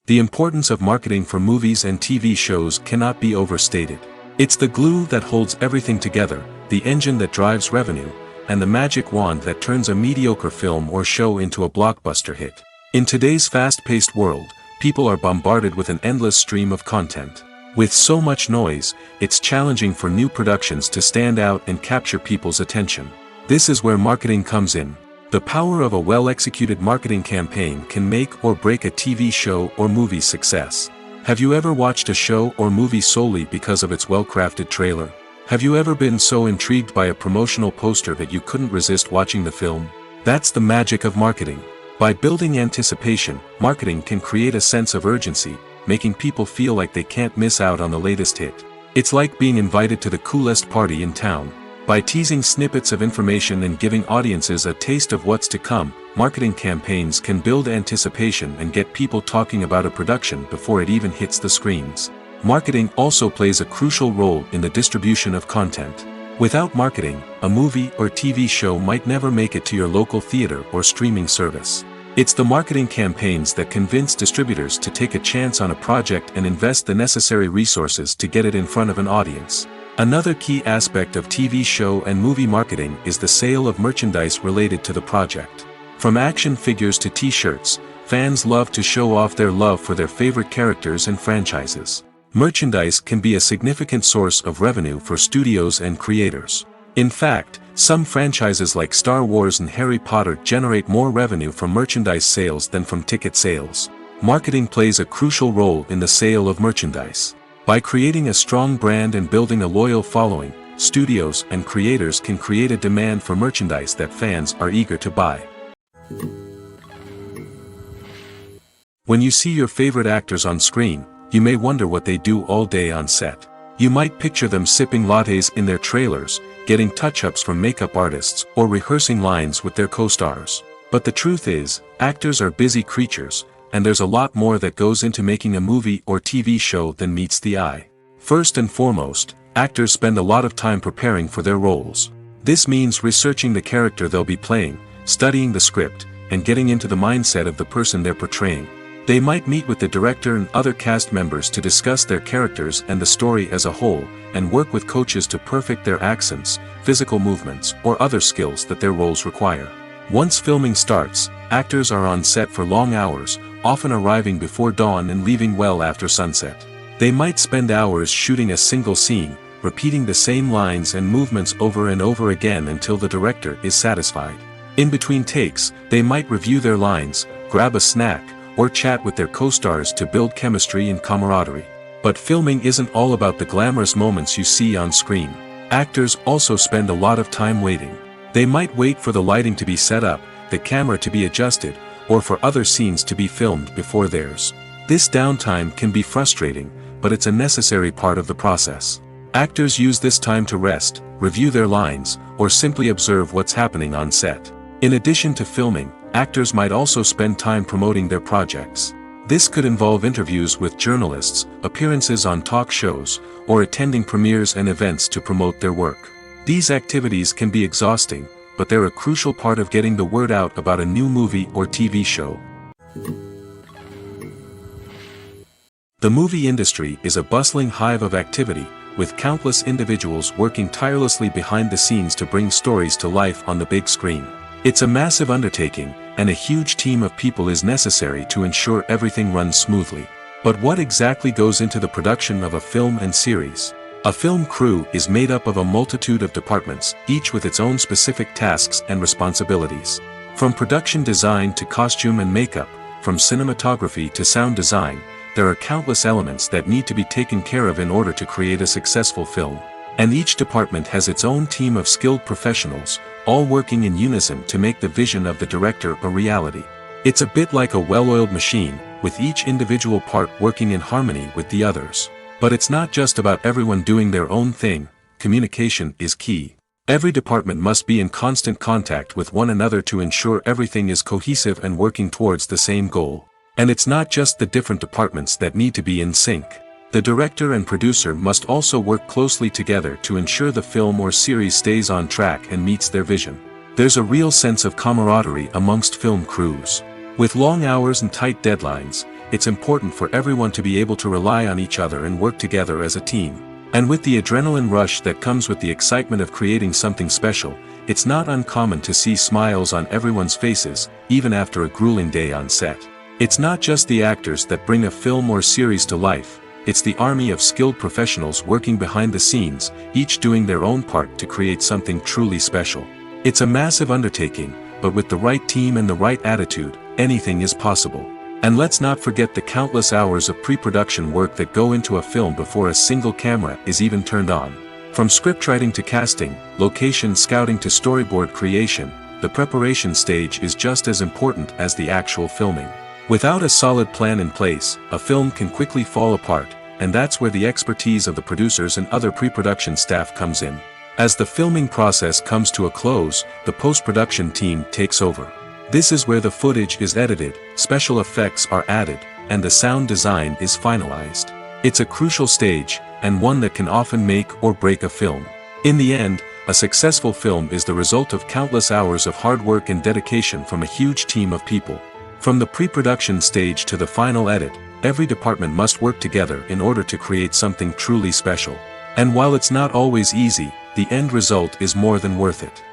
The importance of marketing for movies and TV shows cannot be overstated. It's the glue that holds everything together, the engine that drives revenue, and the magic wand that turns a mediocre film or show into a blockbuster hit. In today's fast-paced world, people are bombarded with an endless stream of content. With so much noise, it's challenging for new productions to stand out and capture people's attention. This is where marketing comes in. The power of a well-executed marketing campaign can make or break a TV show or movie's success. Have you ever watched a show or movie solely because of its well-crafted trailer? Have you ever been so intrigued by a promotional poster that you couldn't resist watching the film? That's the magic of marketing. By building anticipation, marketing can create a sense of urgency, making people feel like they can't miss out on the latest hit. It's like being invited to the coolest party in town. By teasing snippets of information and giving audiences a taste of what's to come, marketing campaigns can build anticipation and get people talking about a production before it even hits the screens. Marketing also plays a crucial role in the distribution of content. Without marketing, a movie or TV show might never make it to your local theater or streaming service. It's the marketing campaigns that convince distributors to take a chance on a project and invest the necessary resources to get it in front of an audience. Another key aspect of TV show and movie marketing is the sale of merchandise related to the project. From action figures to t-shirts, fans love to show off their love for their favorite characters and franchises. Merchandise can be a significant source of revenue for studios and creators. In fact, some franchises like Star Wars and Harry Potter generate more revenue from merchandise sales than from ticket sales. Marketing plays a crucial role in the sale of merchandise. By creating a strong brand and building a loyal following, studios and creators can create a demand for merchandise that fans are eager to buy. When you see your favorite actors on screen, you may wonder what they do all day on set. You might picture them sipping lattes in their trailers, getting touch-ups from makeup artists, or rehearsing lines with their co-stars. But the truth is, actors are busy creatures, and there's a lot more that goes into making a movie or TV show than meets the eye. First and foremost, actors spend a lot of time preparing for their roles. This means researching the character they'll be playing, studying the script, and getting into the mindset of the person they're portraying. They might meet with the director and other cast members to discuss their characters and the story as a whole, and work with coaches to perfect their accents, physical movements, or other skills that their roles require. Once filming starts, actors are on set for long hours, often arriving before dawn and leaving well after sunset. They might spend hours shooting a single scene, repeating the same lines and movements over and over again until the director is satisfied. In between takes, they might review their lines, grab a snack, or chat with their co-stars to build chemistry and camaraderie. But filming isn't all about the glamorous moments you see on screen. Actors also spend a lot of time waiting. They might wait for the lighting to be set up, the camera to be adjusted, or for other scenes to be filmed before theirs. This downtime can be frustrating, but it's a necessary part of the process. Actors use this time to rest, review their lines, or simply observe what's happening on set. In addition to filming, actors might also spend time promoting their projects. This could involve interviews with journalists, appearances on talk shows, or attending premieres and events to promote their work. These activities can be exhausting, but they're a crucial part of getting the word out about a new movie or TV show. The movie industry is a bustling hive of activity, with countless individuals working tirelessly behind the scenes to bring stories to life on the big screen. It's a massive undertaking, and a huge team of people is necessary to ensure everything runs smoothly. But what exactly goes into the production of a film and series? A film crew is made up of a multitude of departments, each with its own specific tasks and responsibilities. From production design to costume and makeup, from cinematography to sound design, there are countless elements that need to be taken care of in order to create a successful film. And each department has its own team of skilled professionals, all working in unison to make the vision of the director a reality. It's a bit like a well-oiled machine, with each individual part working in harmony with the others. But it's not just about everyone doing their own thing. Communication is key. Every department must be in constant contact with one another to ensure everything is cohesive and working towards the same goal. And it's not just the different departments that need to be in sync. The director and producer must also work closely together to ensure the film or series stays on track and meets their vision. There's a real sense of camaraderie amongst film crews. With long hours and tight deadlines, it's important for everyone to be able to rely on each other and work together as a team. And with the adrenaline rush that comes with the excitement of creating something special, it's not uncommon to see smiles on everyone's faces, even after a grueling day on set. It's not just the actors that bring a film or series to life. It's the army of skilled professionals working behind the scenes, each doing their own part to create something truly special. It's a massive undertaking, but with the right team and the right attitude, anything is possible. And let's not forget the countless hours of pre-production work that go into a film before a single camera is even turned on. From scriptwriting to casting, location scouting to storyboard creation, the preparation stage is just as important as the actual filming. Without a solid plan in place, a film can quickly fall apart, and that's where the expertise of the producers and other pre-production staff comes in. As the filming process comes to a close, the post-production team takes over. This is where the footage is edited, special effects are added, and the sound design is finalized. It's a crucial stage, and one that can often make or break a film. In the end, a successful film is the result of countless hours of hard work and dedication from a huge team of people. From the pre-production stage to the final edit, every department must work together in order to create something truly special. And while it's not always easy, the end result is more than worth it.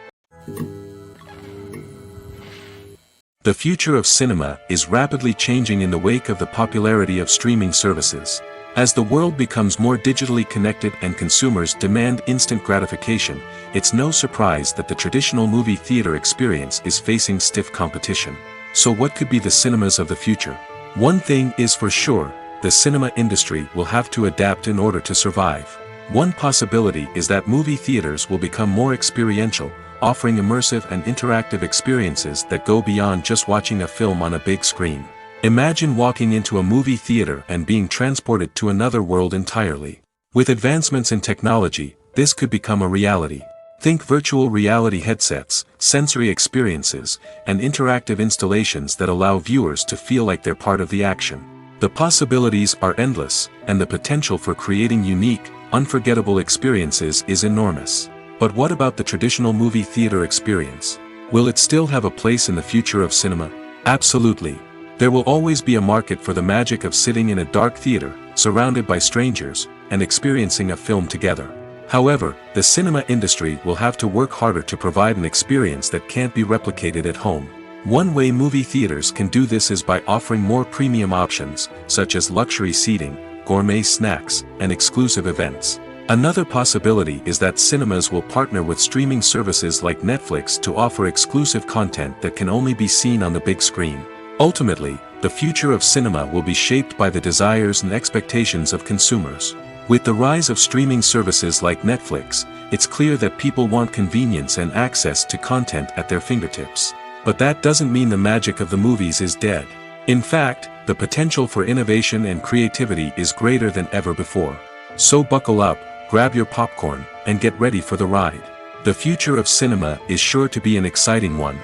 The future of cinema is rapidly changing in the wake of the popularity of streaming services. As the world becomes more digitally connected and consumers demand instant gratification, it's no surprise that the traditional movie theater experience is facing stiff competition. So what could be the cinemas of the future? One thing is for sure, the cinema industry will have to adapt in order to survive. One possibility is that movie theaters will become more experiential, offering immersive and interactive experiences that go beyond just watching a film on a big screen. Imagine walking into a movie theater and being transported to another world entirely. With advancements in technology, this could become a reality. Think virtual reality headsets, sensory experiences, and interactive installations that allow viewers to feel like they're part of the action. The possibilities are endless, and the potential for creating unique, unforgettable experiences is enormous. But what about the traditional movie theater experience? Will it still have a place in the future of cinema? Absolutely. There will always be a market for the magic of sitting in a dark theater, surrounded by strangers, and experiencing a film together. However, the cinema industry will have to work harder to provide an experience that can't be replicated at home. One way movie theaters can do this is by offering more premium options, such as luxury seating, gourmet snacks, and exclusive events. Another possibility is that cinemas will partner with streaming services like Netflix to offer exclusive content that can only be seen on the big screen. Ultimately, the future of cinema will be shaped by the desires and expectations of consumers. With the rise of streaming services like Netflix, it's clear that people want convenience and access to content at their fingertips. But that doesn't mean the magic of the movies is dead. In fact, the potential for innovation and creativity is greater than ever before. So buckle up, grab your popcorn, and get ready for the ride. The future of cinema is sure to be an exciting one.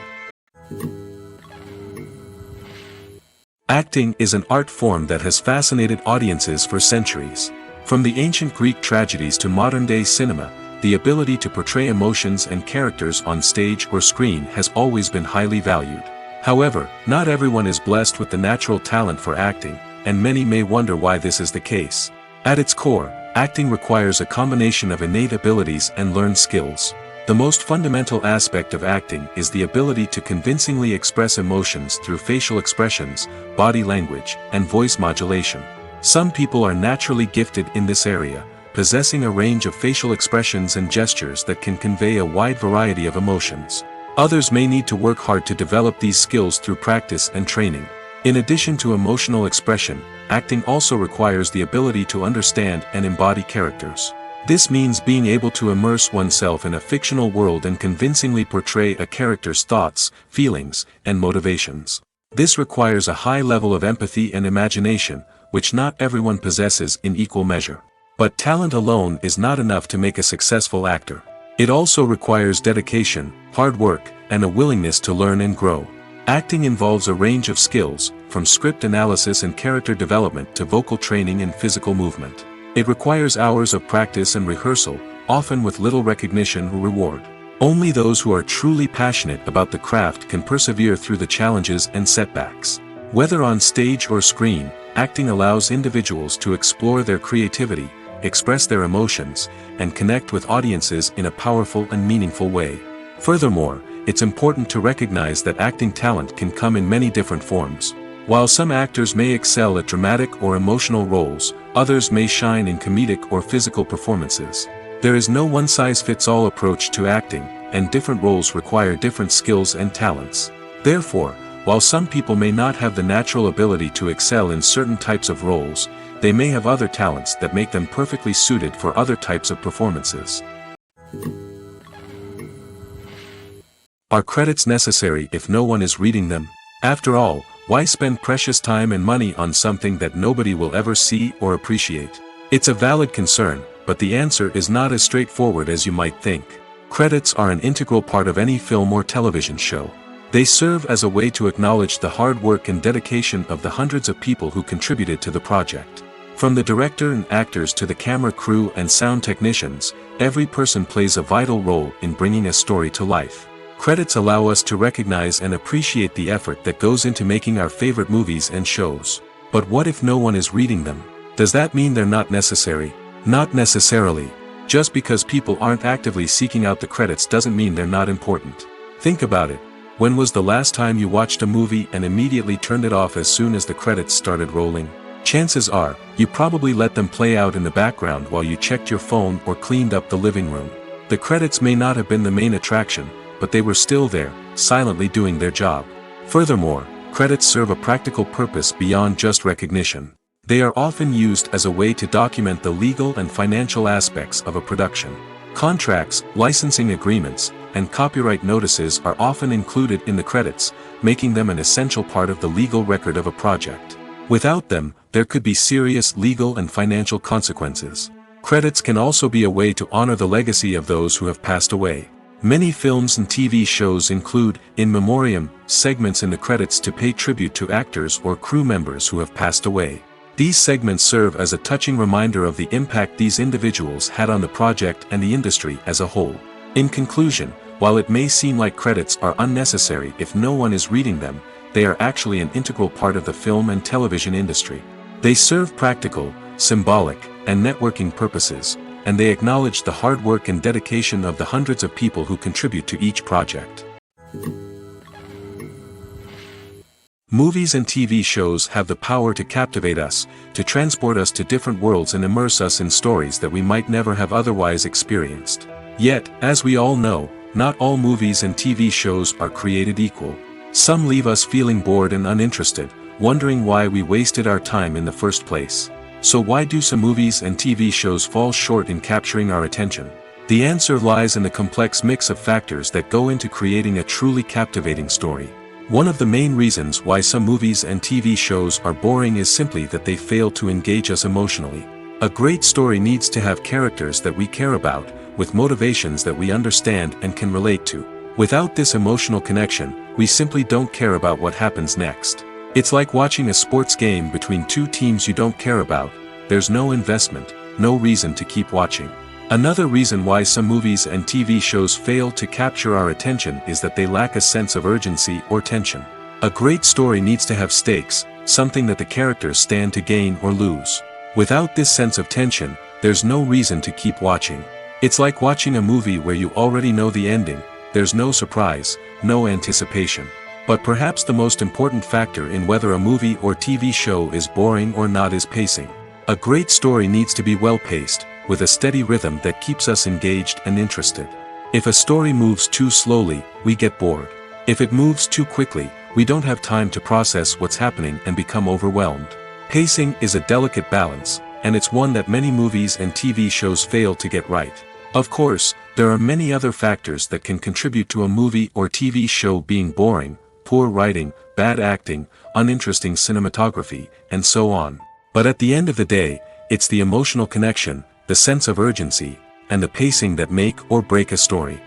Acting is an art form that has fascinated audiences for centuries. From the ancient Greek tragedies to modern-day cinema, the ability to portray emotions and characters on stage or screen has always been highly valued. However, not everyone is blessed with the natural talent for acting, and many may wonder why this is the case. At its core, acting requires a combination of innate abilities and learned skills. The most fundamental aspect of acting is the ability to convincingly express emotions through facial expressions, body language, and voice modulation. Some people are naturally gifted in this area, possessing a range of facial expressions and gestures that can convey a wide variety of emotions. Others may need to work hard to develop these skills through practice and training. In addition to emotional expression, acting also requires the ability to understand and embody characters. This means being able to immerse oneself in a fictional world and convincingly portray a character's thoughts, feelings, and motivations. This requires a high level of empathy and imagination, which not everyone possesses in equal measure. But talent alone is not enough to make a successful actor. It also requires dedication, hard work, and a willingness to learn and grow. Acting involves a range of skills, from script analysis and character development to vocal training and physical movement. It requires hours of practice and rehearsal, often with little recognition or reward. Only those who are truly passionate about the craft can persevere through the challenges and setbacks. Whether on stage or screen, acting allows individuals to explore their creativity, express their emotions, and connect with audiences in a powerful and meaningful way. Furthermore, it's important to recognize that acting talent can come in many different forms. While some actors may excel at dramatic or emotional roles, others may shine in comedic or physical performances. There is no one-size-fits-all approach to acting, and different roles require different skills and talents. Therefore, while some people may not have the natural ability to excel in certain types of roles, they may have other talents that make them perfectly suited for other types of performances. Are credits necessary if no one is reading them? After all, why spend precious time and money on something that nobody will ever see or appreciate? It's a valid concern, but the answer is not as straightforward as you might think. Credits are an integral part of any film or television show. They serve as a way to acknowledge the hard work and dedication of the hundreds of people who contributed to the project. From the director and actors to the camera crew and sound technicians, every person plays a vital role in bringing a story to life. Credits allow us to recognize and appreciate the effort that goes into making our favorite movies and shows. But what if no one is reading them? Does that mean they're not necessary? Not necessarily. Just because people aren't actively seeking out the credits doesn't mean they're not important. Think about it. When was the last time you watched a movie and immediately turned it off as soon as the credits started rolling? Chances are, you probably let them play out in the background while you checked your phone or cleaned up the living room. The credits may not have been the main attraction, but they were still there, silently doing their job. Furthermore, credits serve a practical purpose beyond just recognition. They are often used as a way to document the legal and financial aspects of a production. Contracts, licensing agreements, and copyright notices are often included in the credits, making them an essential part of the legal record of a project. Without them, there could be serious legal and financial consequences. Credits can also be a way to honor the legacy of those who have passed away. Many films and TV shows include, in memoriam, segments in the credits to pay tribute to actors or crew members who have passed away. These segments serve as a touching reminder of the impact these individuals had on the project and the industry as a whole. In conclusion, while it may seem like credits are unnecessary if no one is reading them, they are actually an integral part of the film and television industry. They serve practical, symbolic, and networking purposes, and they acknowledge the hard work and dedication of the hundreds of people who contribute to each project. Movies and TV shows have the power to captivate us, to transport us to different worlds and immerse us in stories that we might never have otherwise experienced. Yet, as we all know, not all movies and TV shows are created equal. Some leave us feeling bored and uninterested, wondering why we wasted our time in the first place. So why do some movies and TV shows fall short in capturing our attention? The answer lies in the complex mix of factors that go into creating a truly captivating story. One of the main reasons why some movies and TV shows are boring is simply that they fail to engage us emotionally. A great story needs to have characters that we care about, with motivations that we understand and can relate to. Without this emotional connection, we simply don't care about what happens next. It's like watching a sports game between two teams you don't care about. There's no investment, no reason to keep watching. Another reason why some movies and TV shows fail to capture our attention is that they lack a sense of urgency or tension. A great story needs to have stakes, something that the characters stand to gain or lose. Without this sense of tension, there's no reason to keep watching. It's like watching a movie where you already know the ending. There's no surprise, no anticipation. But perhaps the most important factor in whether a movie or TV show is boring or not is pacing. A great story needs to be well-paced, with a steady rhythm that keeps us engaged and interested. If a story moves too slowly, we get bored. If it moves too quickly, we don't have time to process what's happening and become overwhelmed. Pacing is a delicate balance, and it's one that many movies and TV shows fail to get right. Of course, there are many other factors that can contribute to a movie or TV show being boring: poor writing, bad acting, uninteresting cinematography, and so on. But at the end of the day, it's the emotional connection, the sense of urgency, and the pacing that make or break a story.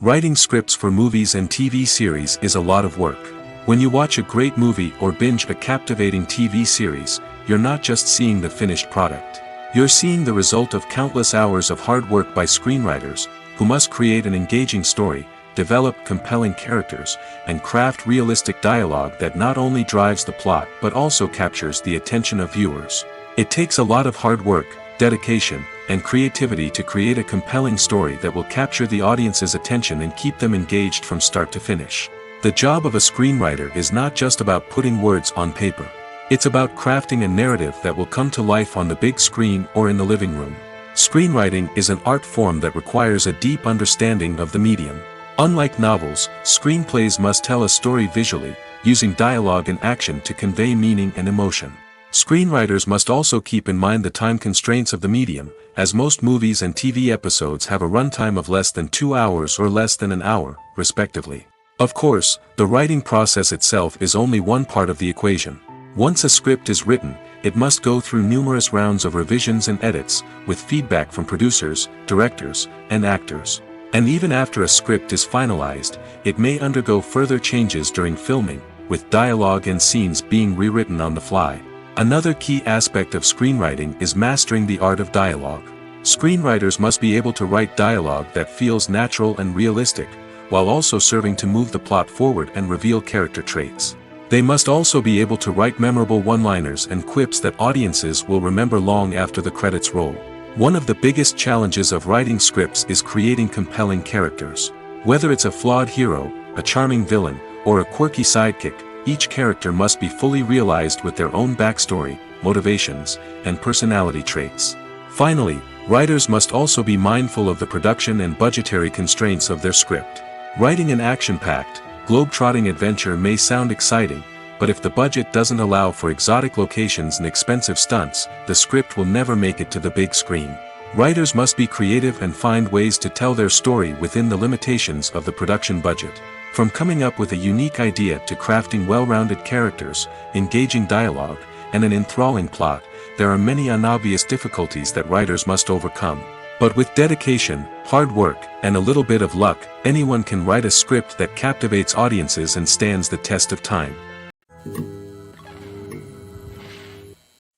Writing scripts for movies and TV series is a lot of work. When you watch a great movie or binge a captivating TV series, you're not just seeing the finished product. You're seeing the result of countless hours of hard work by screenwriters, who must create an engaging story, develop compelling characters, and craft realistic dialogue that not only drives the plot but also captures the attention of viewers. It takes a lot of hard work, dedication, and creativity to create a compelling story that will capture the audience's attention and keep them engaged from start to finish. The job of a screenwriter is not just about putting words on paper. It's about crafting a narrative that will come to life on the big screen or in the living room. Screenwriting is an art form that requires a deep understanding of the medium. Unlike novels, screenplays must tell a story visually, using dialogue and action to convey meaning and emotion. Screenwriters must also keep in mind the time constraints of the medium, as most movies and TV episodes have a runtime of less than 2 hours or less than an hour, respectively. Of course, the writing process itself is only one part of the equation. Once a script is written, it must go through numerous rounds of revisions and edits, with feedback from producers, directors, and actors. And even after a script is finalized, it may undergo further changes during filming, with dialogue and scenes being rewritten on the fly. Another key aspect of screenwriting is mastering the art of dialogue. Screenwriters must be able to write dialogue that feels natural and realistic, while also serving to move the plot forward and reveal character traits. They must also be able to write memorable one-liners and quips that audiences will remember long after the credits roll. One of the biggest challenges of writing scripts is creating compelling characters. Whether it's a flawed hero, a charming villain, or a quirky sidekick, each character must be fully realized with their own backstory, motivations, and personality traits. Finally, writers must also be mindful of the production and budgetary constraints of their script. Writing an action-packed, globe-trotting adventure may sound exciting, but if the budget doesn't allow for exotic locations and expensive stunts, the script will never make it to the big screen. Writers must be creative and find ways to tell their story within the limitations of the production budget. From coming up with a unique idea to crafting well-rounded characters, engaging dialogue, and an enthralling plot, there are many unobvious difficulties that writers must overcome. But with dedication, hard work, and a little bit of luck, anyone can write a script that captivates audiences and stands the test of time.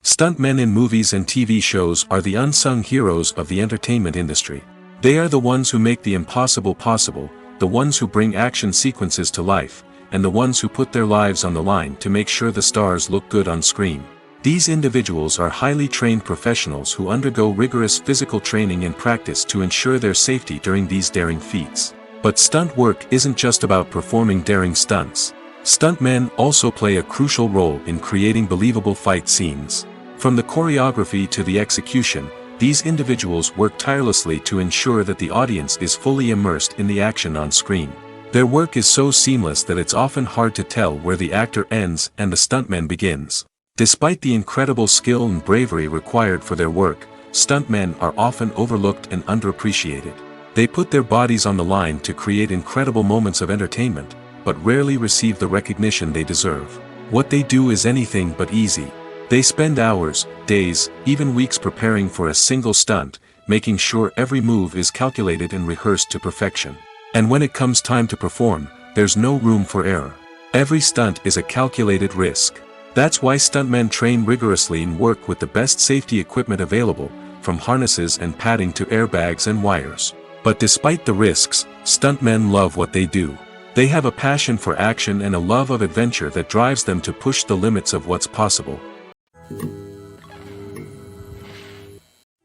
Stuntmen in movies and TV shows are the unsung heroes of the entertainment industry. They are the ones who make the impossible possible, the ones who bring action sequences to life, and the ones who put their lives on the line to make sure the stars look good on screen. These individuals are highly trained professionals who undergo rigorous physical training and practice to ensure their safety during these daring feats. But stunt work isn't just about performing daring stunts. Stuntmen also play a crucial role in creating believable fight scenes. From the choreography to the execution, these individuals work tirelessly to ensure that the audience is fully immersed in the action on screen. Their work is so seamless that it's often hard to tell where the actor ends and the stuntman begins. Despite the incredible skill and bravery required for their work, stuntmen are often overlooked and underappreciated. They put their bodies on the line to create incredible moments of entertainment, but rarely receive the recognition they deserve. What they do is anything but easy. They spend hours, days, even weeks preparing for a single stunt, making sure every move is calculated and rehearsed to perfection. And when it comes time to perform, there's no room for error. Every stunt is a calculated risk. That's why stuntmen train rigorously and work with the best safety equipment available, from harnesses and padding to airbags and wires. But despite the risks, stuntmen love what they do. They have a passion for action and a love of adventure that drives them to push the limits of what's possible.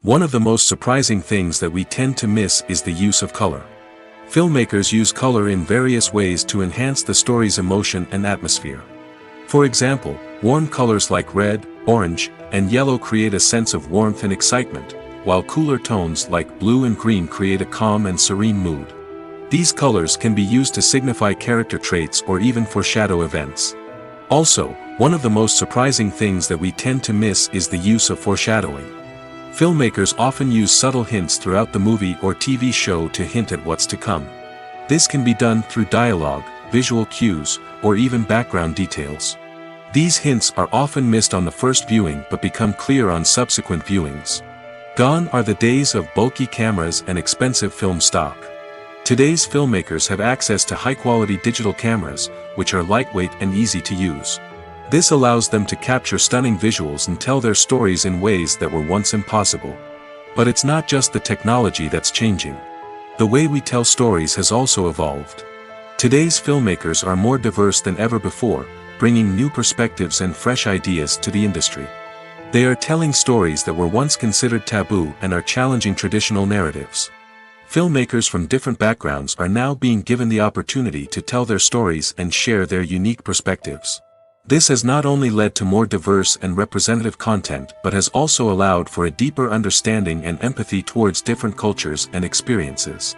One of the most surprising things that we tend to miss is the use of color. Filmmakers use color in various ways to enhance the story's emotion and atmosphere. For example, warm colors like red, orange, and yellow create a sense of warmth and excitement, while cooler tones like blue and green create a calm and serene mood. These colors can be used to signify character traits or even foreshadow events. Also, one of the most surprising things that we tend to miss is the use of foreshadowing. Filmmakers often use subtle hints throughout the movie or TV show to hint at what's to come. This can be done through dialogue, visual cues, or even background details. These hints are often missed on the first viewing but become clear on subsequent viewings. Gone are the days of bulky cameras and expensive film stock. Today's filmmakers have access to high-quality digital cameras, which are lightweight and easy to use. This allows them to capture stunning visuals and tell their stories in ways that were once impossible. But it's not just the technology that's changing. The way we tell stories has also evolved. Today's filmmakers are more diverse than ever before, bringing new perspectives and fresh ideas to the industry. They are telling stories that were once considered taboo and are challenging traditional narratives. Filmmakers from different backgrounds are now being given the opportunity to tell their stories and share their unique perspectives. This has not only led to more diverse and representative content but has also allowed for a deeper understanding and empathy towards different cultures and experiences.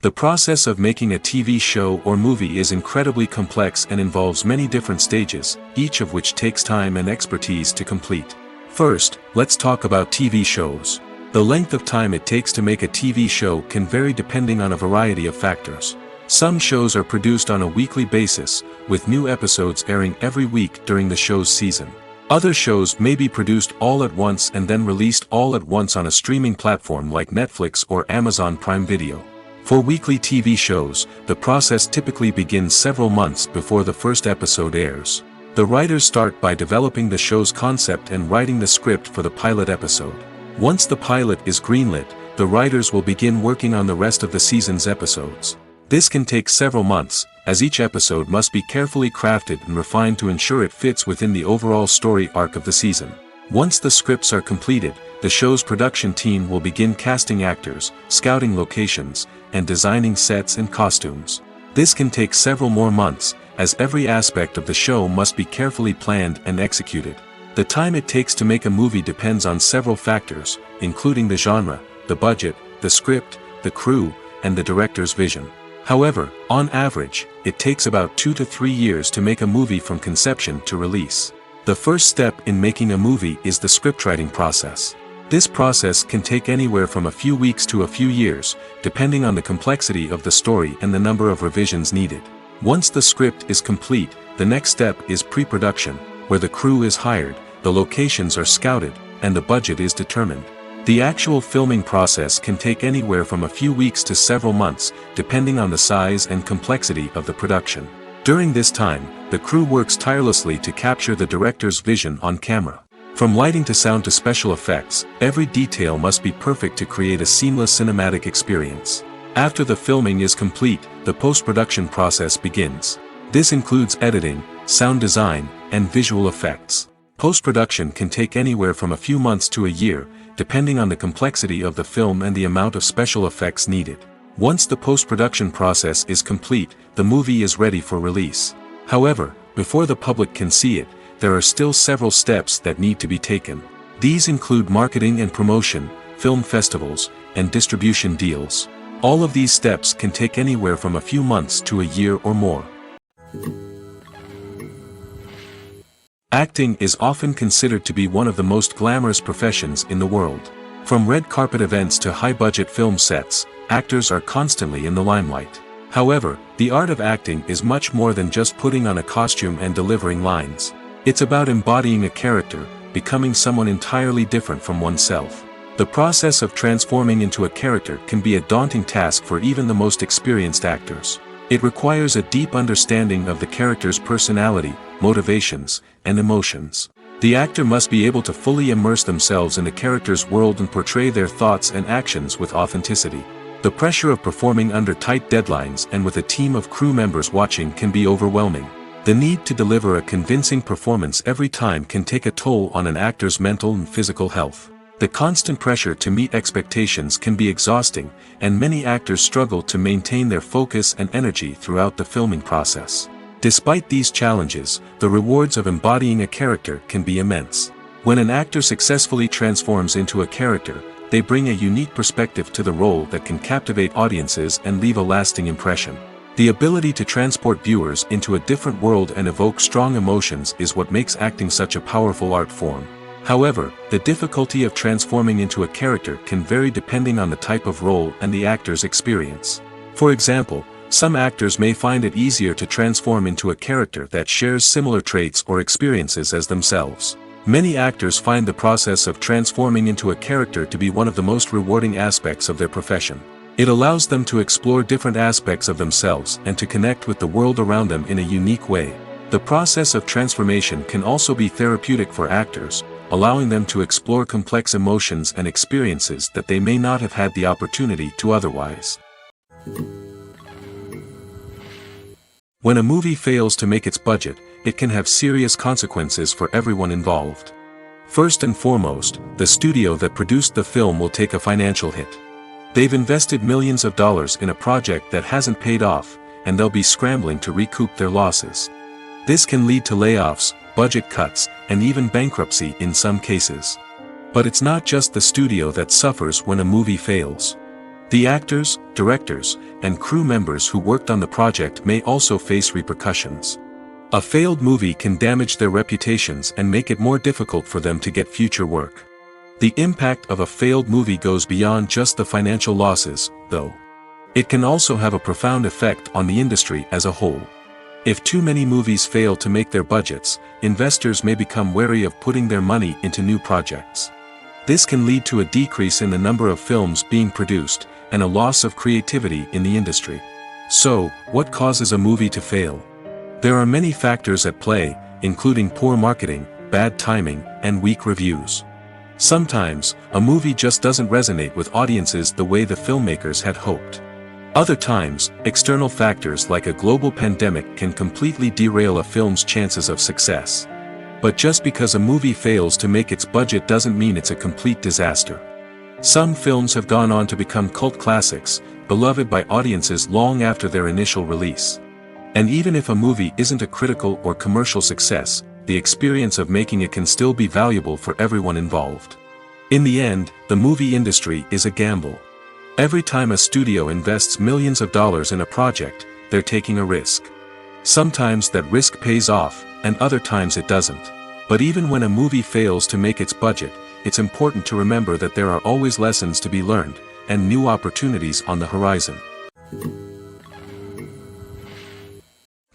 The process of making a TV show or movie is incredibly complex and involves many different stages, each of which takes time and expertise to complete. First, let's talk about TV shows. The length of time it takes to make a TV show can vary depending on a variety of factors. Some shows are produced on a weekly basis, with new episodes airing every week during the show's season. Other shows may be produced all at once and then released all at once on a streaming platform like Netflix or Amazon Prime Video. For weekly TV shows, the process typically begins several months before the first episode airs. The writers start by developing the show's concept and writing the script for the pilot episode. Once the pilot is greenlit, the writers will begin working on the rest of the season's episodes. This can take several months, as each episode must be carefully crafted and refined to ensure it fits within the overall story arc of the season. Once the scripts are completed, the show's production team will begin casting actors, scouting locations, and designing sets and costumes. This can take several more months, as every aspect of the show must be carefully planned and executed. The time it takes to make a movie depends on several factors, including the genre, the budget, the script, the crew, and the director's vision. However, on average, it takes about 2 to 3 years to make a movie from conception to release. The first step in making a movie is the scriptwriting process. This process can take anywhere from a few weeks to a few years, depending on the complexity of the story and the number of revisions needed. Once the script is complete, the next step is pre-production, where the crew is hired, the locations are scouted, and the budget is determined. The actual filming process can take anywhere from a few weeks to several months, depending on the size and complexity of the production. During this time, the crew works tirelessly to capture the director's vision on camera. From lighting to sound to special effects, every detail must be perfect to create a seamless cinematic experience. After the filming is complete, the post-production process begins. This includes editing, sound design, and visual effects. Post-production can take anywhere from a few months to a year, depending on the complexity of the film and the amount of special effects needed. Once the post-production process is complete, the movie is ready for release. However, before the public can see it, there are still several steps that need to be taken. These include marketing and promotion, film festivals, and distribution deals. All of these steps can take anywhere from a few months to a year or more. Acting is often considered to be one of the most glamorous professions in the world. From red carpet events to high-budget film sets, actors are constantly in the limelight. However, the art of acting is much more than just putting on a costume and delivering lines. It's about embodying a character, becoming someone entirely different from oneself. The process of transforming into a character can be a daunting task for even the most experienced actors. It requires a deep understanding of the character's personality, motivations, and emotions. The actor must be able to fully immerse themselves in the character's world and portray their thoughts and actions with authenticity. The pressure of performing under tight deadlines and with a team of crew members watching can be overwhelming. The need to deliver a convincing performance every time can take a toll on an actor's mental and physical health. The constant pressure to meet expectations can be exhausting, and many actors struggle to maintain their focus and energy throughout the filming process. Despite these challenges, the rewards of embodying a character can be immense. When an actor successfully transforms into a character, they bring a unique perspective to the role that can captivate audiences and leave a lasting impression. The ability to transport viewers into a different world and evoke strong emotions is what makes acting such a powerful art form. However, the difficulty of transforming into a character can vary depending on the type of role and the actor's experience. For example, some actors may find it easier to transform into a character that shares similar traits or experiences as themselves. Many actors find the process of transforming into a character to be one of the most rewarding aspects of their profession. It allows them to explore different aspects of themselves and to connect with the world around them in a unique way. The process of transformation can also be therapeutic for actors, allowing them to explore complex emotions and experiences that they may not have had the opportunity to otherwise. When a movie fails to make its budget, it can have serious consequences for everyone involved. First and foremost, the studio that produced the film will take a financial hit. They've invested millions of dollars in a project that hasn't paid off, and they'll be scrambling to recoup their losses. This can lead to layoffs, budget cuts, and even bankruptcy in some cases. But it's not just the studio that suffers when a movie fails. The actors, directors, and crew members who worked on the project may also face repercussions. A failed movie can damage their reputations and make it more difficult for them to get future work. The impact of a failed movie goes beyond just the financial losses, though. It can also have a profound effect on the industry as a whole. If too many movies fail to make their budgets, investors may become wary of putting their money into new projects. This can lead to a decrease in the number of films being produced, and a loss of creativity in the industry. So, what causes a movie to fail? There are many factors at play, including poor marketing, bad timing, and weak reviews. Sometimes, a movie just doesn't resonate with audiences the way the filmmakers had hoped. Other times, external factors like a global pandemic can completely derail a film's chances of success. But just because a movie fails to make its budget doesn't mean it's a complete disaster. Some films have gone on to become cult classics, beloved by audiences long after their initial release. And even if a movie isn't a critical or commercial success, the experience of making it can still be valuable for everyone involved. In the end, the movie industry is a gamble. Every time a studio invests millions of dollars in a project, they're taking a risk. Sometimes that risk pays off, and other times it doesn't. But even when a movie fails to make its budget, it's important to remember that there are always lessons to be learned, and new opportunities on the horizon.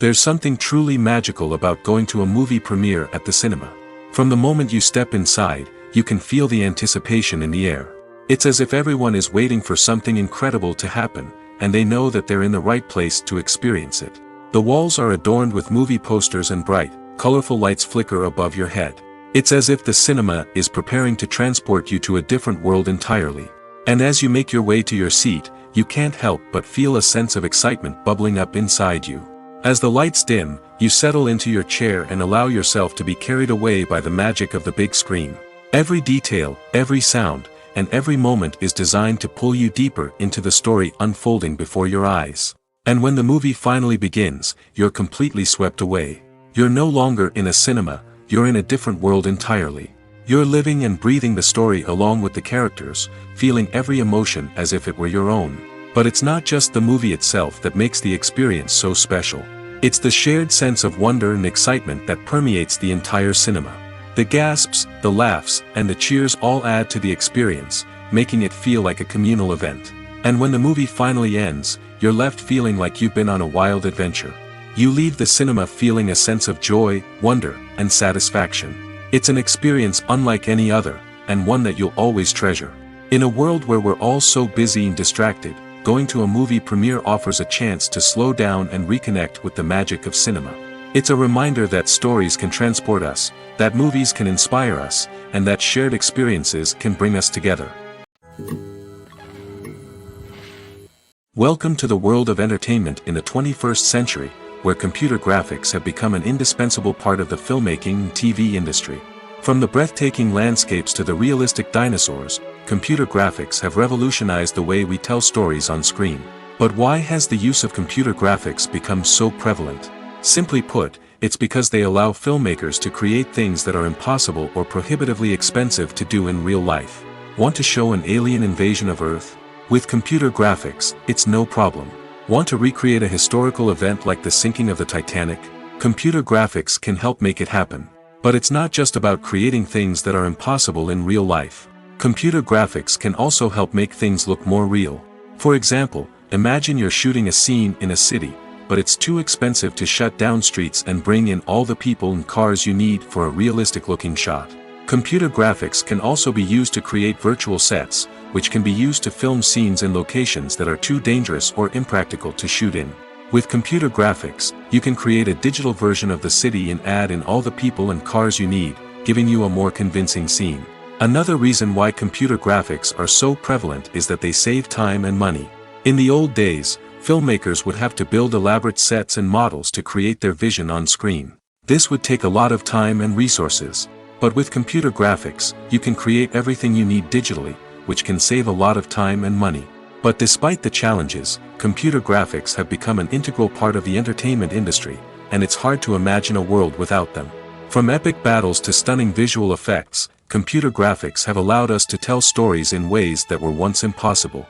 There's something truly magical about going to a movie premiere at the cinema. From the moment you step inside, you can feel the anticipation in the air. It's as if everyone is waiting for something incredible to happen, and they know that they're in the right place to experience it. The walls are adorned with movie posters and bright, colorful lights flicker above your head. It's as if the cinema is preparing to transport you to a different world entirely. And as you make your way to your seat, you can't help but feel a sense of excitement bubbling up inside you. As the lights dim, you settle into your chair and allow yourself to be carried away by the magic of the big screen. Every detail, every sound, and every moment is designed to pull you deeper into the story unfolding before your eyes. And when the movie finally begins, you're completely swept away. You're no longer in a cinema, you're in a different world entirely. You're living and breathing the story along with the characters, feeling every emotion as if it were your own. But it's not just the movie itself that makes the experience so special. It's the shared sense of wonder and excitement that permeates the entire cinema. The gasps, the laughs, and the cheers all add to the experience, making it feel like a communal event. And when the movie finally ends, you're left feeling like you've been on a wild adventure. You leave the cinema feeling a sense of joy, wonder, and satisfaction. It's an experience unlike any other, and one that you'll always treasure. In a world where we're all so busy and distracted, going to a movie premiere offers a chance to slow down and reconnect with the magic of cinema. It's a reminder that stories can transport us, that movies can inspire us, and that shared experiences can bring us together. Welcome to the world of entertainment in the 21st century, where computer graphics have become an indispensable part of the filmmaking and TV industry. From the breathtaking landscapes to the realistic dinosaurs, computer graphics have revolutionized the way we tell stories on screen. But why has the use of computer graphics become so prevalent? Simply put, it's because they allow filmmakers to create things that are impossible or prohibitively expensive to do in real life. Want to show an alien invasion of Earth? With computer graphics, it's no problem. Want to recreate a historical event like the sinking of the Titanic? Computer graphics can help make it happen. But it's not just about creating things that are impossible in real life. Computer graphics can also help make things look more real. For example, imagine you're shooting a scene in a city, but it's too expensive to shut down streets and bring in all the people and cars you need for a realistic-looking shot. Computer graphics can also be used to create virtual sets, which can be used to film scenes in locations that are too dangerous or impractical to shoot in. With computer graphics, you can create a digital version of the city and add in all the people and cars you need, giving you a more convincing scene. Another reason why computer graphics are so prevalent is that they save time and money. In the old days, filmmakers would have to build elaborate sets and models to create their vision on screen. This would take a lot of time and resources. But with computer graphics, you can create everything you need digitally, which can save a lot of time and money. But despite the challenges, computer graphics have become an integral part of the entertainment industry, and it's hard to imagine a world without them. From epic battles to stunning visual effects, computer graphics have allowed us to tell stories in ways that were once impossible.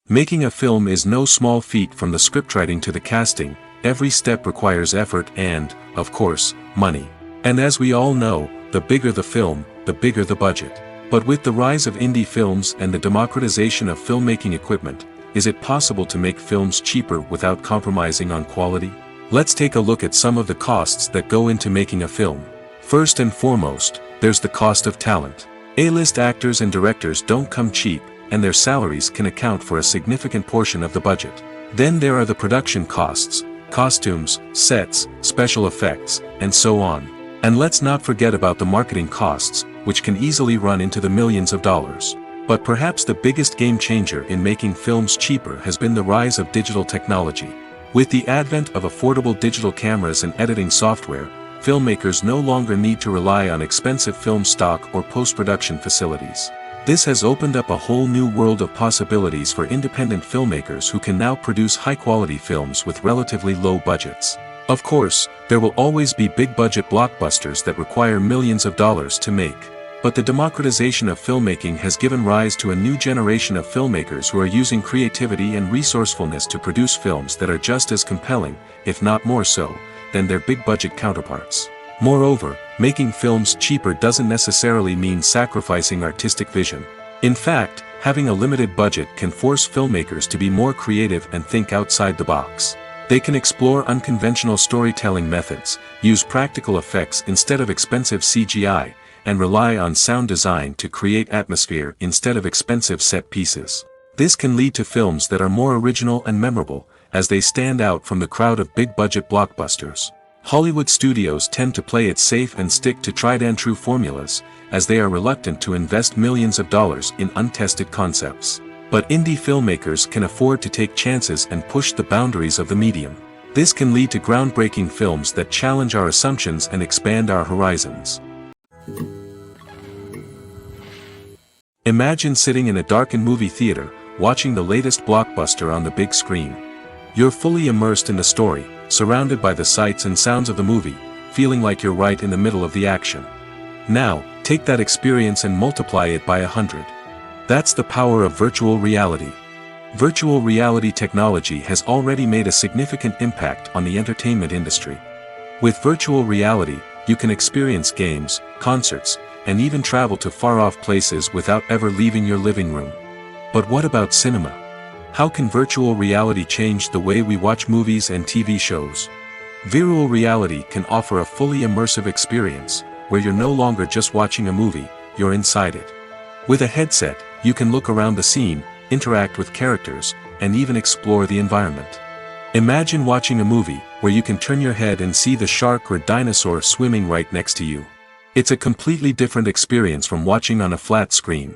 Making a film is no small feat. From the scriptwriting to the casting, every step requires effort and, of course, money. And as we all know, the bigger the film, the bigger the budget. But with the rise of indie films and the democratization of filmmaking equipment, is it possible to make films cheaper without compromising on quality? Let's take a look at some of the costs that go into making a film. First and foremost, there's the cost of talent. A-list actors and directors don't come cheap, and their salaries can account for a significant portion of the budget. Then there are the production costs, costumes, sets, special effects, and so on. And let's not forget about the marketing costs, which can easily run into the millions of dollars. But perhaps the biggest game changer in making films cheaper has been the rise of digital technology. With the advent of affordable digital cameras and editing software, filmmakers no longer need to rely on expensive film stock or post-production facilities. This has opened up a whole new world of possibilities for independent filmmakers who can now produce high-quality films with relatively low budgets. Of course, there will always be big-budget blockbusters that require millions of dollars to make. But the democratization of filmmaking has given rise to a new generation of filmmakers who are using creativity and resourcefulness to produce films that are just as compelling, if not more so, than their big-budget counterparts. Moreover, making films cheaper doesn't necessarily mean sacrificing artistic vision. In fact, having a limited budget can force filmmakers to be more creative and think outside the box. They can explore unconventional storytelling methods, use practical effects instead of expensive CGI, and rely on sound design to create atmosphere instead of expensive set pieces. This can lead to films that are more original and memorable, as they stand out from the crowd of big-budget blockbusters. Hollywood studios tend to play it safe and stick to tried-and-true formulas, as they are reluctant to invest millions of dollars in untested concepts. But indie filmmakers can afford to take chances and push the boundaries of the medium. This can lead to groundbreaking films that challenge our assumptions and expand our horizons. Imagine sitting in a darkened movie theater, watching the latest blockbuster on the big screen. You're fully immersed in the story, surrounded by the sights and sounds of the movie, feeling like you're right in the middle of the action. Now, take that experience and multiply it by 100. That's the power of virtual reality. Virtual reality technology has already made a significant impact on the entertainment industry. With virtual reality, you can experience games, concerts, and even travel to far-off places without ever leaving your living room. But what about cinema? How can virtual reality change the way we watch movies and TV shows? Virtual reality can offer a fully immersive experience, where you're no longer just watching a movie, you're inside it. With a headset, you can look around the scene, interact with characters, and even explore the environment. Imagine watching a movie, where you can turn your head and see the shark or dinosaur swimming right next to you. It's a completely different experience from watching on a flat screen.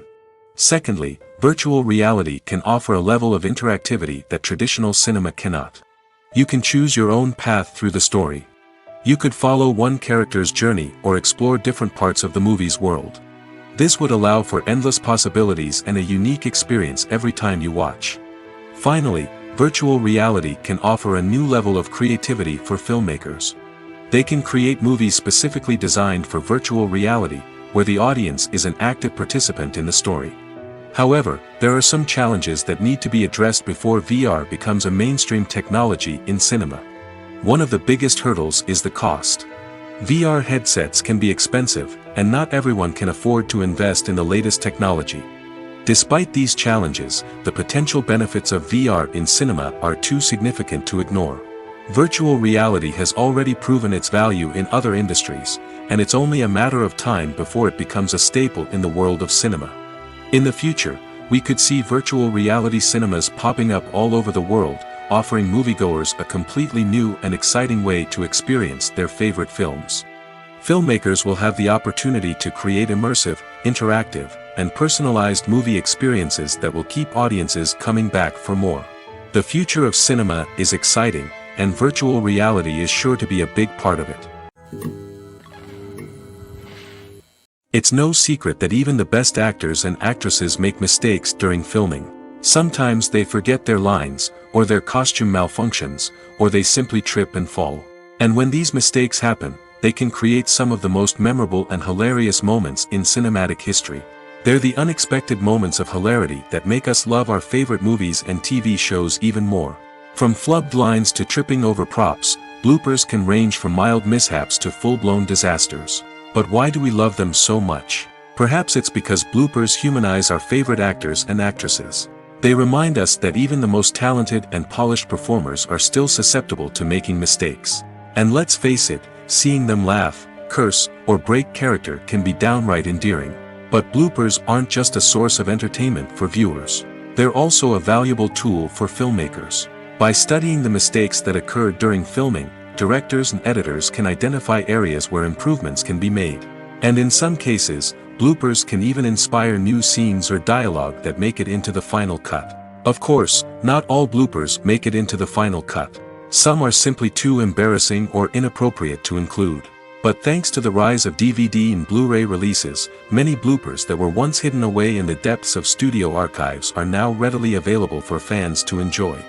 Secondly, virtual reality can offer a level of interactivity that traditional cinema cannot. You can choose your own path through the story. You could follow one character's journey or explore different parts of the movie's world. This would allow for endless possibilities and a unique experience every time you watch. Finally, virtual reality can offer a new level of creativity for filmmakers. They can create movies specifically designed for virtual reality, where the audience is an active participant in the story. However, there are some challenges that need to be addressed before VR becomes a mainstream technology in cinema. One of the biggest hurdles is the cost. VR headsets can be expensive, and not everyone can afford to invest in the latest technology. Despite these challenges, the potential benefits of VR in cinema are too significant to ignore. Virtual reality has already proven its value in other industries, and it's only a matter of time before it becomes a staple in the world of cinema. In the future, we could see virtual reality cinemas popping up all over the world, offering moviegoers a completely new and exciting way to experience their favorite films. Filmmakers will have the opportunity to create immersive, interactive, and personalized movie experiences that will keep audiences coming back for more. The future of cinema is exciting, and virtual reality is sure to be a big part of it. It's no secret that even the best actors and actresses make mistakes during filming. Sometimes they forget their lines, or their costume malfunctions, or they simply trip and fall. And when these mistakes happen, they can create some of the most memorable and hilarious moments in cinematic history. They're the unexpected moments of hilarity that make us love our favorite movies and TV shows even more. From flubbed lines to tripping over props, bloopers can range from mild mishaps to full-blown disasters. But why do we love them so much? Perhaps it's because bloopers humanize our favorite actors and actresses. They remind us that even the most talented and polished performers are still susceptible to making mistakes. And let's face it, seeing them laugh, curse, or break character can be downright endearing. But bloopers aren't just a source of entertainment for viewers. They're also a valuable tool for filmmakers. By studying the mistakes that occurred during filming, directors and editors can identify areas where improvements can be made. And in some cases, bloopers can even inspire new scenes or dialogue that make it into the final cut. Of course, not all bloopers make it into the final cut. Some are simply too embarrassing or inappropriate to include. But thanks to the rise of DVD and Blu-ray releases, many bloopers that were once hidden away in the depths of studio archives are now readily available for fans to enjoy.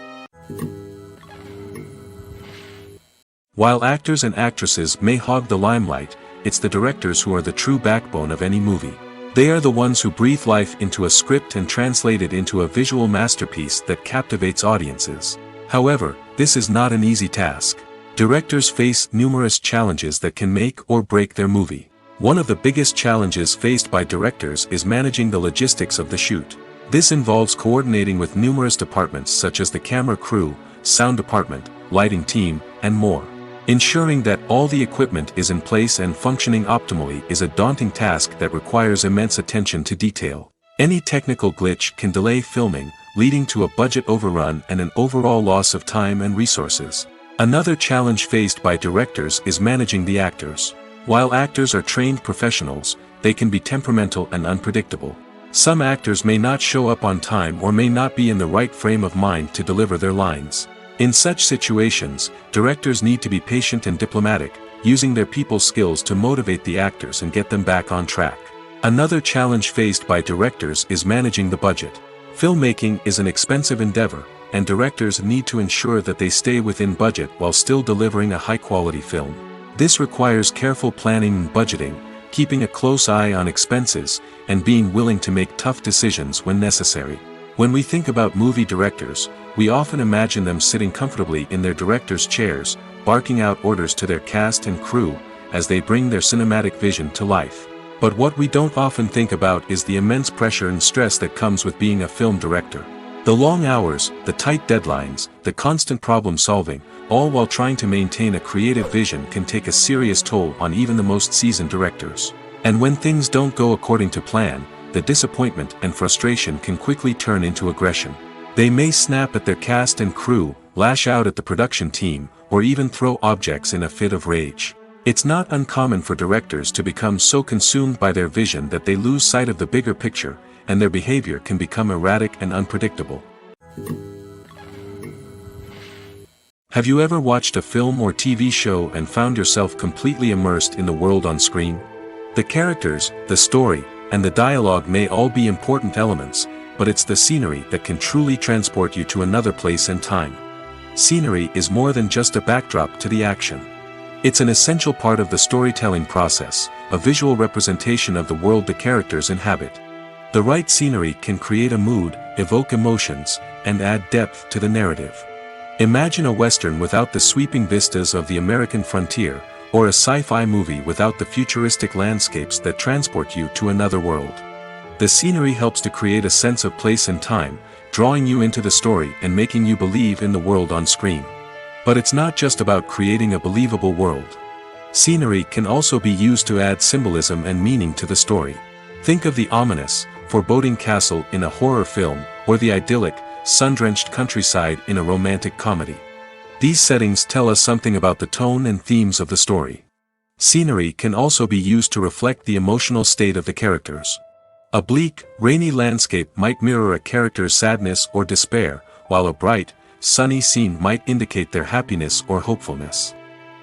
While actors and actresses may hog the limelight, it's the directors who are the true backbone of any movie. They are the ones who breathe life into a script and translate it into a visual masterpiece that captivates audiences. However, this is not an easy task. Directors face numerous challenges that can make or break their movie. One of the biggest challenges faced by directors is managing the logistics of the shoot. This involves coordinating with numerous departments such as the camera crew, sound department, lighting team, and more. Ensuring that all the equipment is in place and functioning optimally is a daunting task that requires immense attention to detail. Any technical glitch can delay filming, leading to a budget overrun and an overall loss of time and resources. Another challenge faced by directors is managing the actors. While actors are trained professionals, they can be temperamental and unpredictable. Some actors may not show up on time or may not be in the right frame of mind to deliver their lines. In such situations, directors need to be patient and diplomatic, using their people skills to motivate the actors and get them back on track. Another challenge faced by directors is managing the budget. Filmmaking is an expensive endeavor, and directors need to ensure that they stay within budget while still delivering a high-quality film. This requires careful planning and budgeting, keeping a close eye on expenses, and being willing to make tough decisions when necessary. When we think about movie directors, we often imagine them sitting comfortably in their director's chairs, barking out orders to their cast and crew, as they bring their cinematic vision to life. But what we don't often think about is the immense pressure and stress that comes with being a film director. The long hours, the tight deadlines, the constant problem solving, all while trying to maintain a creative vision can take a serious toll on even the most seasoned directors. And when things don't go according to plan, the disappointment and frustration can quickly turn into aggression. They may snap at their cast and crew, lash out at the production team, or even throw objects in a fit of rage. It's not uncommon for directors to become so consumed by their vision that they lose sight of the bigger picture, and their behavior can become erratic and unpredictable. Have you ever watched a film or TV show and found yourself completely immersed in the world on screen? The characters, the story, and the dialogue may all be important elements, but it's the scenery that can truly transport you to another place and time. Scenery is more than just a backdrop to the action. It's an essential part of the storytelling process, a visual representation of the world the characters inhabit. The right scenery can create a mood, evoke emotions, and add depth to the narrative. Imagine a Western without the sweeping vistas of the American frontier, or a sci-fi movie without the futuristic landscapes that transport you to another world. The scenery helps to create a sense of place and time, drawing you into the story and making you believe in the world on screen. But it's not just about creating a believable world. Scenery can also be used to add symbolism and meaning to the story. Think of the ominous, foreboding castle in a horror film, or the idyllic, sun-drenched countryside in a romantic comedy. These settings tell us something about the tone and themes of the story. Scenery can also be used to reflect the emotional state of the characters. A bleak, rainy landscape might mirror a character's sadness or despair, while a bright, sunny scene might indicate their happiness or hopefulness.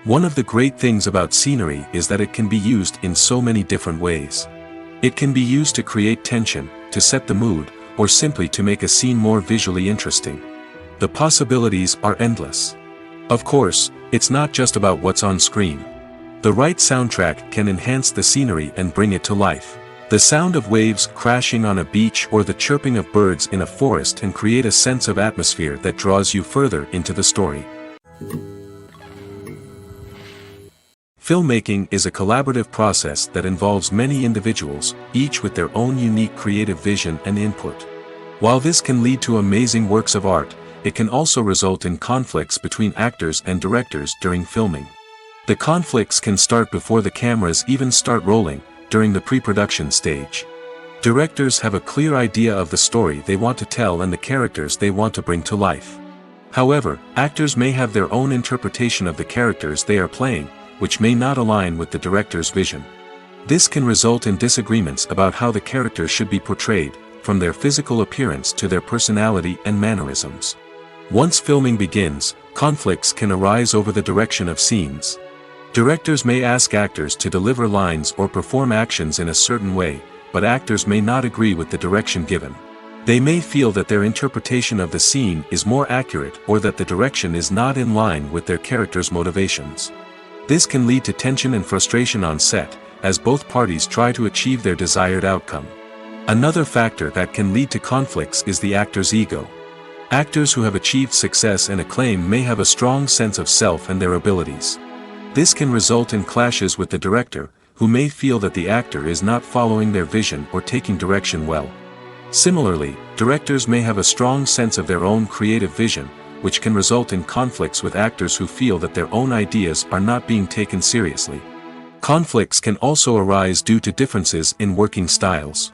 One of the great things about scenery is that it can be used in so many different ways. It can be used to create tension, to set the mood, or simply to make a scene more visually interesting. The possibilities are endless. Of course, it's not just about what's on screen. The right soundtrack can enhance the scenery and bring it to life. The sound of waves crashing on a beach or the chirping of birds in a forest can create a sense of atmosphere that draws you further into the story. Filmmaking is a collaborative process that involves many individuals, each with their own unique creative vision and input. While this can lead to amazing works of art, it can also result in conflicts between actors and directors during filming. The conflicts can start before the cameras even start rolling, during the pre-production stage. Directors have a clear idea of the story they want to tell and the characters they want to bring to life. However, actors may have their own interpretation of the characters they are playing, which may not align with the director's vision. This can result in disagreements about how the characters should be portrayed, from their physical appearance to their personality and mannerisms. Once filming begins, conflicts can arise over the direction of scenes. Directors may ask actors to deliver lines or perform actions in a certain way, but actors may not agree with the direction given. They may feel that their interpretation of the scene is more accurate or that the direction is not in line with their character's motivations. This can lead to tension and frustration on set, as both parties try to achieve their desired outcome. Another factor that can lead to conflicts is the actor's ego. Actors who have achieved success and acclaim may have a strong sense of self and their abilities. This can result in clashes with the director, who may feel that the actor is not following their vision or taking direction well. Similarly, directors may have a strong sense of their own creative vision, which can result in conflicts with actors who feel that their own ideas are not being taken seriously. Conflicts can also arise due to differences in working styles.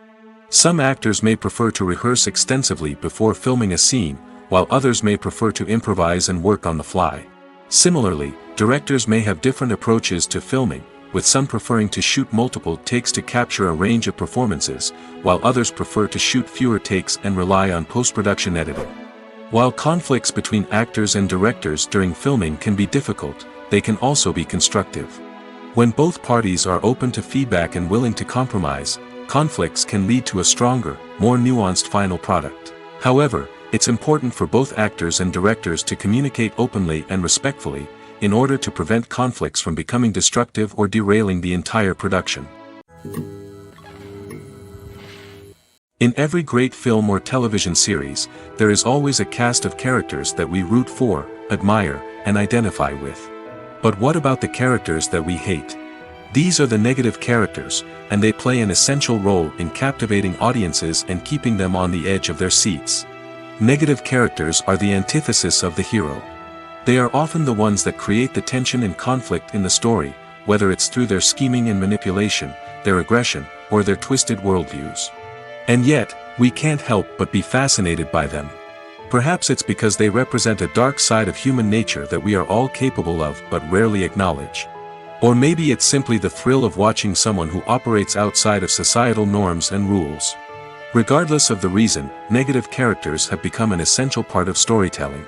Some actors may prefer to rehearse extensively before filming a scene, while others may prefer to improvise and work on the fly. Similarly, directors may have different approaches to filming, with some preferring to shoot multiple takes to capture a range of performances, while others prefer to shoot fewer takes and rely on post-production editing. While conflicts between actors and directors during filming can be difficult, they can also be constructive. When both parties are open to feedback and willing to compromise, conflicts can lead to a stronger, more nuanced final product. However, it's important for both actors and directors to communicate openly and respectfully, in order to prevent conflicts from becoming destructive or derailing the entire production. In every great film or television series, there is always a cast of characters that we root for, admire, and identify with. But what about the characters that we hate? These are the negative characters, and they play an essential role in captivating audiences and keeping them on the edge of their seats. Negative characters are the antithesis of the hero. They are often the ones that create the tension and conflict in the story, whether it's through their scheming and manipulation, their aggression, or their twisted worldviews. And yet, we can't help but be fascinated by them. Perhaps it's because they represent a dark side of human nature that we are all capable of but rarely acknowledge. Or maybe it's simply the thrill of watching someone who operates outside of societal norms and rules. Regardless of the reason, negative characters have become an essential part of storytelling.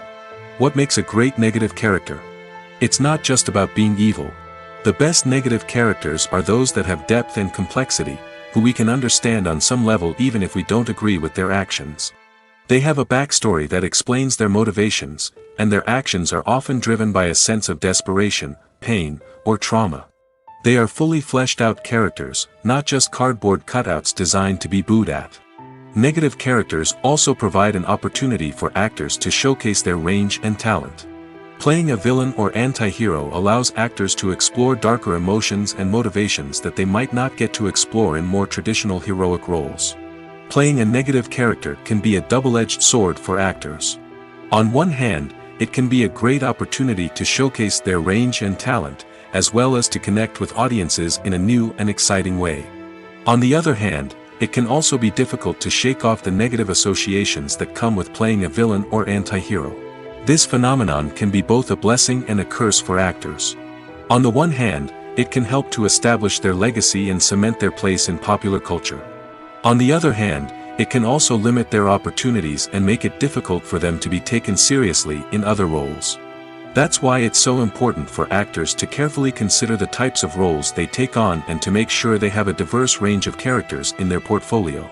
What makes a great negative character? It's not just about being evil. The best negative characters are those that have depth and complexity, who we can understand on some level even if we don't agree with their actions. They have a backstory that explains their motivations, and their actions are often driven by a sense of desperation, pain, or trauma. They are fully fleshed out characters, not just cardboard cutouts designed to be booed at. Negative characters also provide an opportunity for actors to showcase their range and talent. Playing a villain or anti-hero allows actors to explore darker emotions and motivations that they might not get to explore in more traditional heroic roles. Playing a negative character can be a double-edged sword for actors. On one hand, it can be a great opportunity to showcase their range and talent, as well as to connect with audiences in a new and exciting way. On the other hand, it can also be difficult to shake off the negative associations that come with playing a villain or anti-hero. This phenomenon can be both a blessing and a curse for actors. On the one hand, it can help to establish their legacy and cement their place in popular culture. On the other hand, it can also limit their opportunities and make it difficult for them to be taken seriously in other roles. That's why it's so important for actors to carefully consider the types of roles they take on and to make sure they have a diverse range of characters in their portfolio.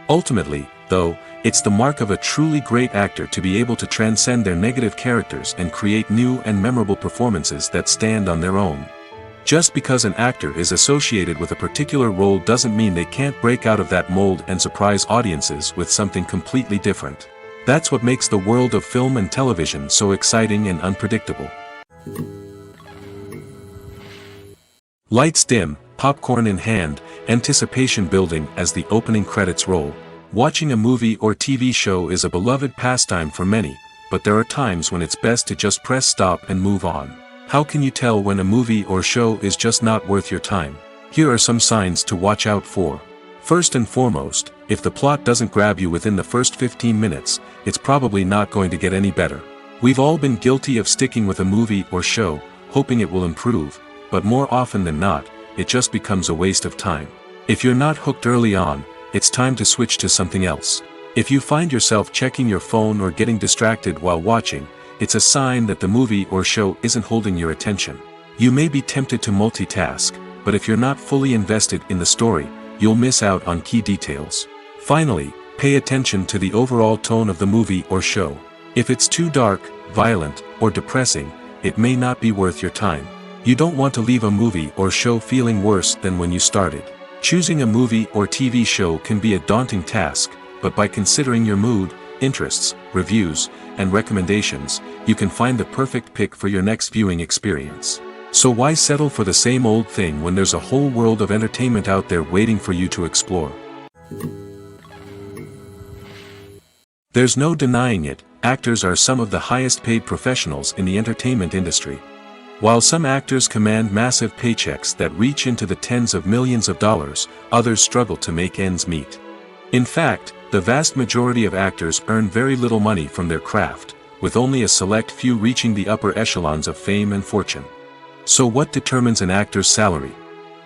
Ultimately, though, it's the mark of a truly great actor to be able to transcend their negative characters and create new and memorable performances that stand on their own. Just because an actor is associated with a particular role doesn't mean they can't break out of that mold and surprise audiences with something completely different. That's what makes the world of film and television so exciting and unpredictable. Lights dim, popcorn in hand, anticipation building as the opening credits roll. Watching a movie or TV show is a beloved pastime for many, but there are times when it's best to just press stop and move on. How can you tell when a movie or show is just not worth your time? Here are some signs to watch out for. First and foremost, if the plot doesn't grab you within the first 15 minutes, it's probably not going to get any better. We've all been guilty of sticking with a movie or show, hoping it will improve, but more often than not, it just becomes a waste of time. If you're not hooked early on, it's time to switch to something else. If you find yourself checking your phone or getting distracted while watching, it's a sign that the movie or show isn't holding your attention. You may be tempted to multitask, but if you're not fully invested in the story, you'll miss out on key details. Finally, pay attention to the overall tone of the movie or show. If it's too dark, violent, or depressing, it may not be worth your time. You don't want to leave a movie or show feeling worse than when you started. Choosing a movie or TV show can be a daunting task, but by considering your mood, interests, reviews, and recommendations, you can find the perfect pick for your next viewing experience. So why settle for the same old thing when there's a whole world of entertainment out there waiting for you to explore? There's no denying it, actors are some of the highest paid professionals in the entertainment industry. While some actors command massive paychecks that reach into the tens of millions of dollars, others struggle to make ends meet. In fact, the vast majority of actors earn very little money from their craft, with only a select few reaching the upper echelons of fame and fortune. So what determines an actor's salary?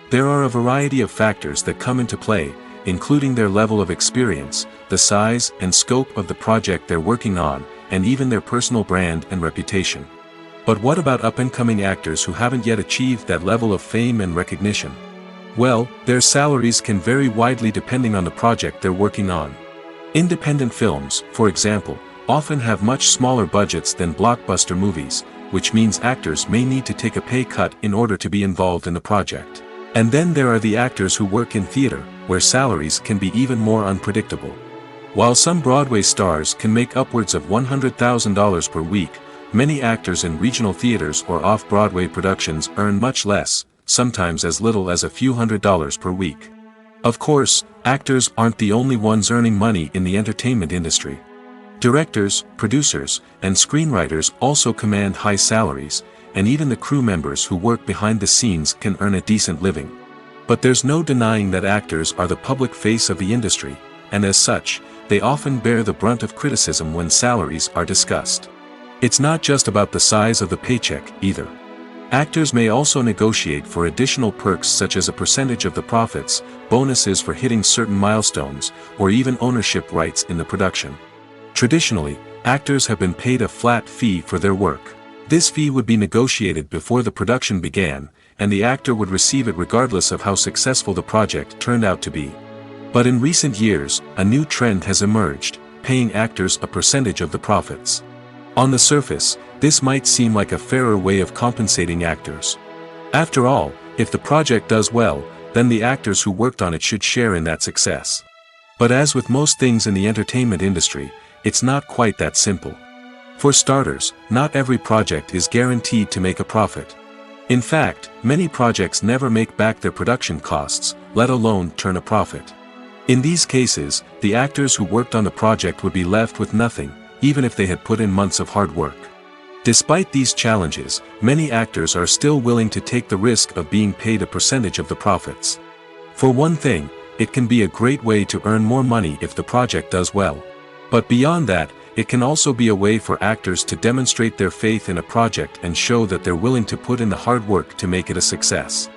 There are a variety of factors that come into play, including their level of experience, the size and scope of the project they're working on, and even their personal brand and reputation. But what about up-and-coming actors who haven't yet achieved that level of fame and recognition? Well, their salaries can vary widely depending on the project they're working on. Independent films, for example, often have much smaller budgets than blockbuster movies, which means actors may need to take a pay cut in order to be involved in the project. And then there are the actors who work in theater, where salaries can be even more unpredictable. While some Broadway stars can make upwards of $100,000 per week, many actors in regional theaters or off-Broadway productions earn much less, sometimes as little as a few $100s per week. Of course, actors aren't the only ones earning money in the entertainment industry. Directors, producers, and screenwriters also command high salaries, and even the crew members who work behind the scenes can earn a decent living. But there's no denying that actors are the public face of the industry, and as such, they often bear the brunt of criticism when salaries are discussed. It's not just about the size of the paycheck, either. Actors may also negotiate for additional perks such as a percentage of the profits, bonuses for hitting certain milestones, or even ownership rights in the production. Traditionally, actors have been paid a flat fee for their work. This fee would be negotiated before the production began, and the actor would receive it regardless of how successful the project turned out to be. But in recent years, a new trend has emerged, paying actors a percentage of the profits. On the surface, this might seem like a fairer way of compensating actors. After all, if the project does well, then the actors who worked on it should share in that success. But as with most things in the entertainment industry, it's not quite that simple. For starters, not every project is guaranteed to make a profit. In fact, many projects never make back their production costs, let alone turn a profit. In these cases, the actors who worked on the project would be left with nothing, even if they had put in months of hard work. Despite these challenges, many actors are still willing to take the risk of being paid a percentage of the profits. For one thing, it can be a great way to earn more money if the project does well. But beyond that, it can also be a way for actors to demonstrate their faith in a project and show that they're willing to put in the hard work to make it a success.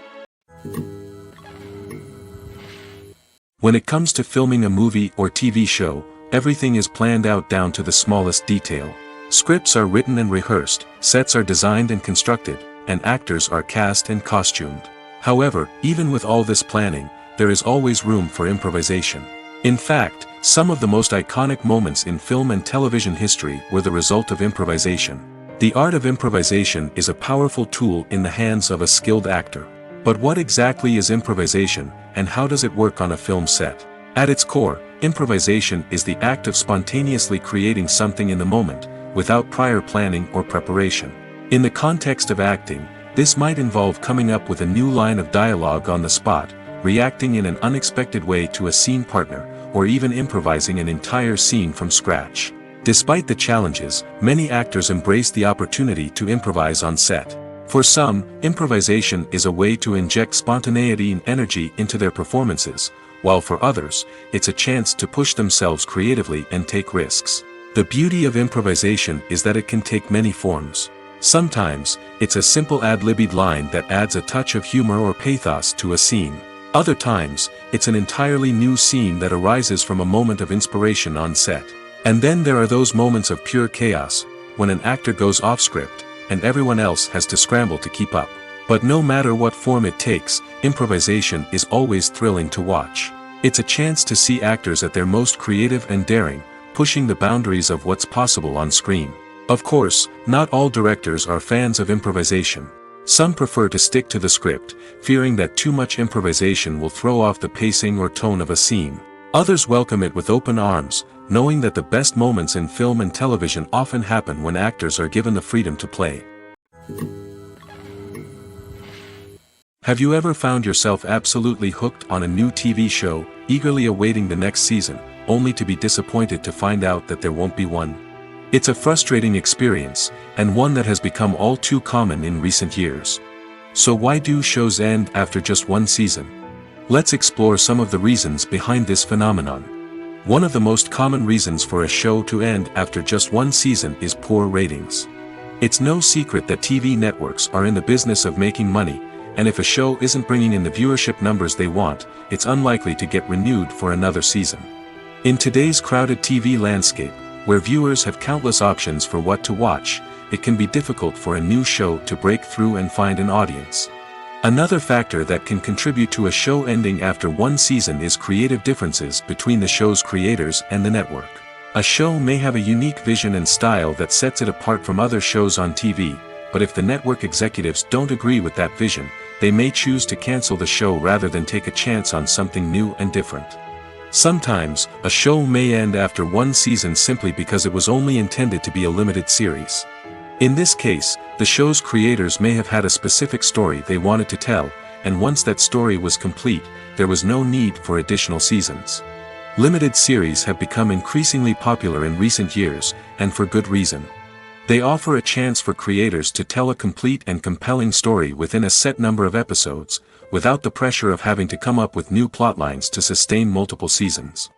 When it comes to filming a movie or TV show, everything is planned out down to the smallest detail. Scripts are written and rehearsed, sets are designed and constructed, and actors are cast and costumed. However, even with all this planning, there is always room for improvisation. In fact, some of the most iconic moments in film and television history were the result of improvisation. The art of improvisation is a powerful tool in the hands of a skilled actor. But what exactly is improvisation, and how does it work on a film set? At its core, improvisation is the act of spontaneously creating something in the moment, without prior planning or preparation. In the context of acting, this might involve coming up with a new line of dialogue on the spot, reacting in an unexpected way to a scene partner, or even improvising an entire scene from scratch. Despite the challenges, many actors embrace the opportunity to improvise on set. For some, improvisation is a way to inject spontaneity and energy into their performances, while for others, it's a chance to push themselves creatively and take risks. The beauty of improvisation is that it can take many forms. Sometimes, it's a simple ad-libbed line that adds a touch of humor or pathos to a scene. Other times, it's an entirely new scene that arises from a moment of inspiration on set. And then there are those moments of pure chaos, when an actor goes off script, and everyone else has to scramble to keep up. But no matter what form it takes, improvisation is always thrilling to watch. It's a chance to see actors at their most creative and daring, pushing the boundaries of what's possible on screen. Of course, not all directors are fans of improvisation. Some prefer to stick to the script, fearing that too much improvisation will throw off the pacing or tone of a scene. Others welcome it with open arms, knowing that the best moments in film and television often happen when actors are given the freedom to play. Have you ever found yourself absolutely hooked on a new TV show, eagerly awaiting the next season, only to be disappointed to find out that there won't be one? It's a frustrating experience, and one that has become all too common in recent years. So why do shows end after just one season? Let's explore some of the reasons behind this phenomenon. One of the most common reasons for a show to end after just one season is poor ratings. It's no secret that TV networks are in the business of making money, and if a show isn't bringing in the viewership numbers they want, it's unlikely to get renewed for another season. In today's crowded TV landscape, where viewers have countless options for what to watch, it can be difficult for a new show to break through and find an audience. Another factor that can contribute to a show ending after one season is creative differences between the show's creators and the network. A show may have a unique vision and style that sets it apart from other shows on TV, but if the network executives don't agree with that vision, they may choose to cancel the show rather than take a chance on something new and different. Sometimes, a show may end after one season simply because it was only intended to be a limited series. In this case, the show's creators may have had a specific story they wanted to tell, and once that story was complete, there was no need for additional seasons. Limited series have become increasingly popular in recent years, and for good reason. They offer a chance for creators to tell a complete and compelling story within a set number of episodes, without the pressure of having to come up with new plotlines to sustain multiple seasons.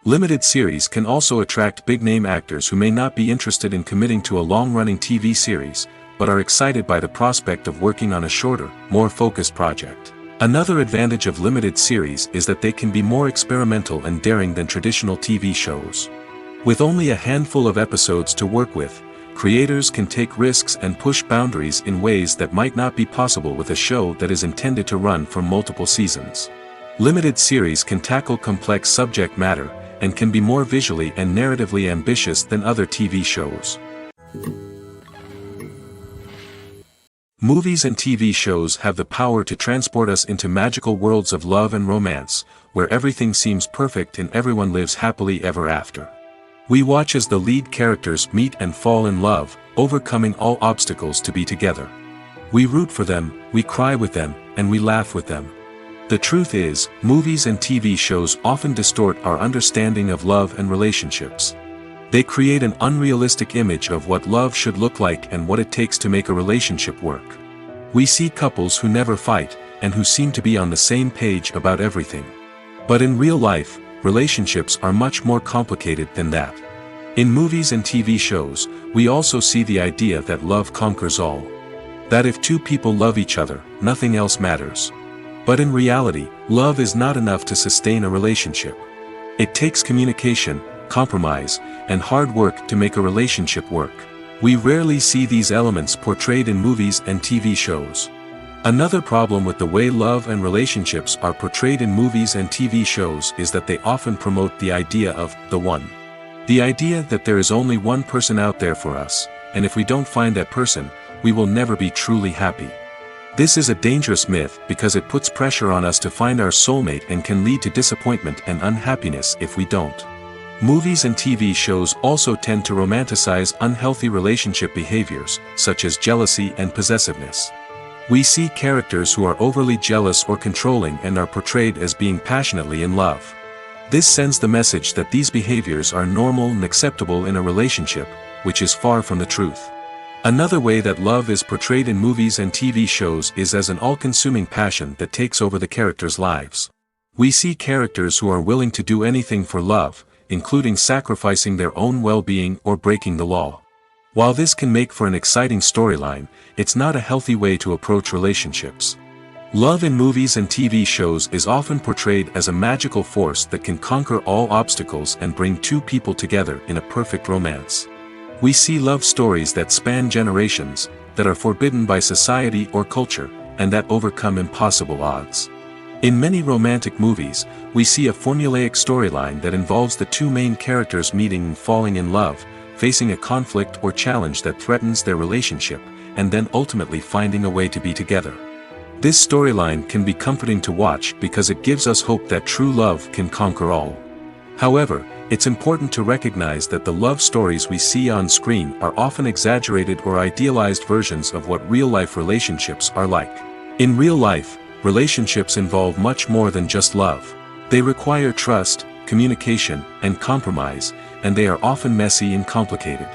Limited series can also attract big-name actors who may not be interested in committing to a long-running TV series, but are excited by the prospect of working on a shorter, more focused project. Another advantage of limited series is that they can be more experimental and daring than traditional TV shows. With only a handful of episodes to work with, creators can take risks and push boundaries in ways that might not be possible with a show that is intended to run for multiple seasons. Limited series can tackle complex subject matter, and can be more visually and narratively ambitious than other TV shows. Movies and TV shows have the power to transport us into magical worlds of love and romance, where everything seems perfect and everyone lives happily ever after. We watch as the lead characters meet and fall in love, overcoming all obstacles to be together. We root for them, we cry with them, and we laugh with them. The truth is, movies and TV shows often distort our understanding of love and relationships. They create an unrealistic image of what love should look like and what it takes to make a relationship work. We see couples who never fight, and who seem to be on the same page about everything. But in real life, relationships are much more complicated than that. In movies and TV shows, we also see the idea that love conquers all. That if two people love each other, nothing else matters. But in reality, love is not enough to sustain a relationship. It takes communication, compromise, and hard work to make a relationship work. We rarely see these elements portrayed in movies and TV shows. Another problem with the way love and relationships are portrayed in movies and TV shows is that they often promote the idea of the one. The idea that there is only one person out there for us, and if we don't find that person, we will never be truly happy. This is a dangerous myth because it puts pressure on us to find our soulmate and can lead to disappointment and unhappiness if we don't. Movies and TV shows also tend to romanticize unhealthy relationship behaviors, such as jealousy and possessiveness. We see characters who are overly jealous or controlling and are portrayed as being passionately in love. This sends the message that these behaviors are normal and acceptable in a relationship, which is far from the truth. Another way that love is portrayed in movies and TV shows is as an all-consuming passion that takes over the characters' lives. We see characters who are willing to do anything for love, including sacrificing their own well-being or breaking the law. While this can make for an exciting storyline, it's not a healthy way to approach relationships. Love in movies and TV shows is often portrayed as a magical force that can conquer all obstacles and bring two people together in a perfect romance. We see love stories that span generations, that are forbidden by society or culture, and that overcome impossible odds. In many romantic movies, we see a formulaic storyline that involves the two main characters meeting and falling in love, facing a conflict or challenge that threatens their relationship, and then ultimately finding a way to be together. This storyline can be comforting to watch because it gives us hope that true love can conquer all. However, it's important to recognize that the love stories we see on screen are often exaggerated or idealized versions of what real-life relationships are like. In real life, relationships involve much more than just love. They require trust, communication, and compromise, and they are often messy and complicated.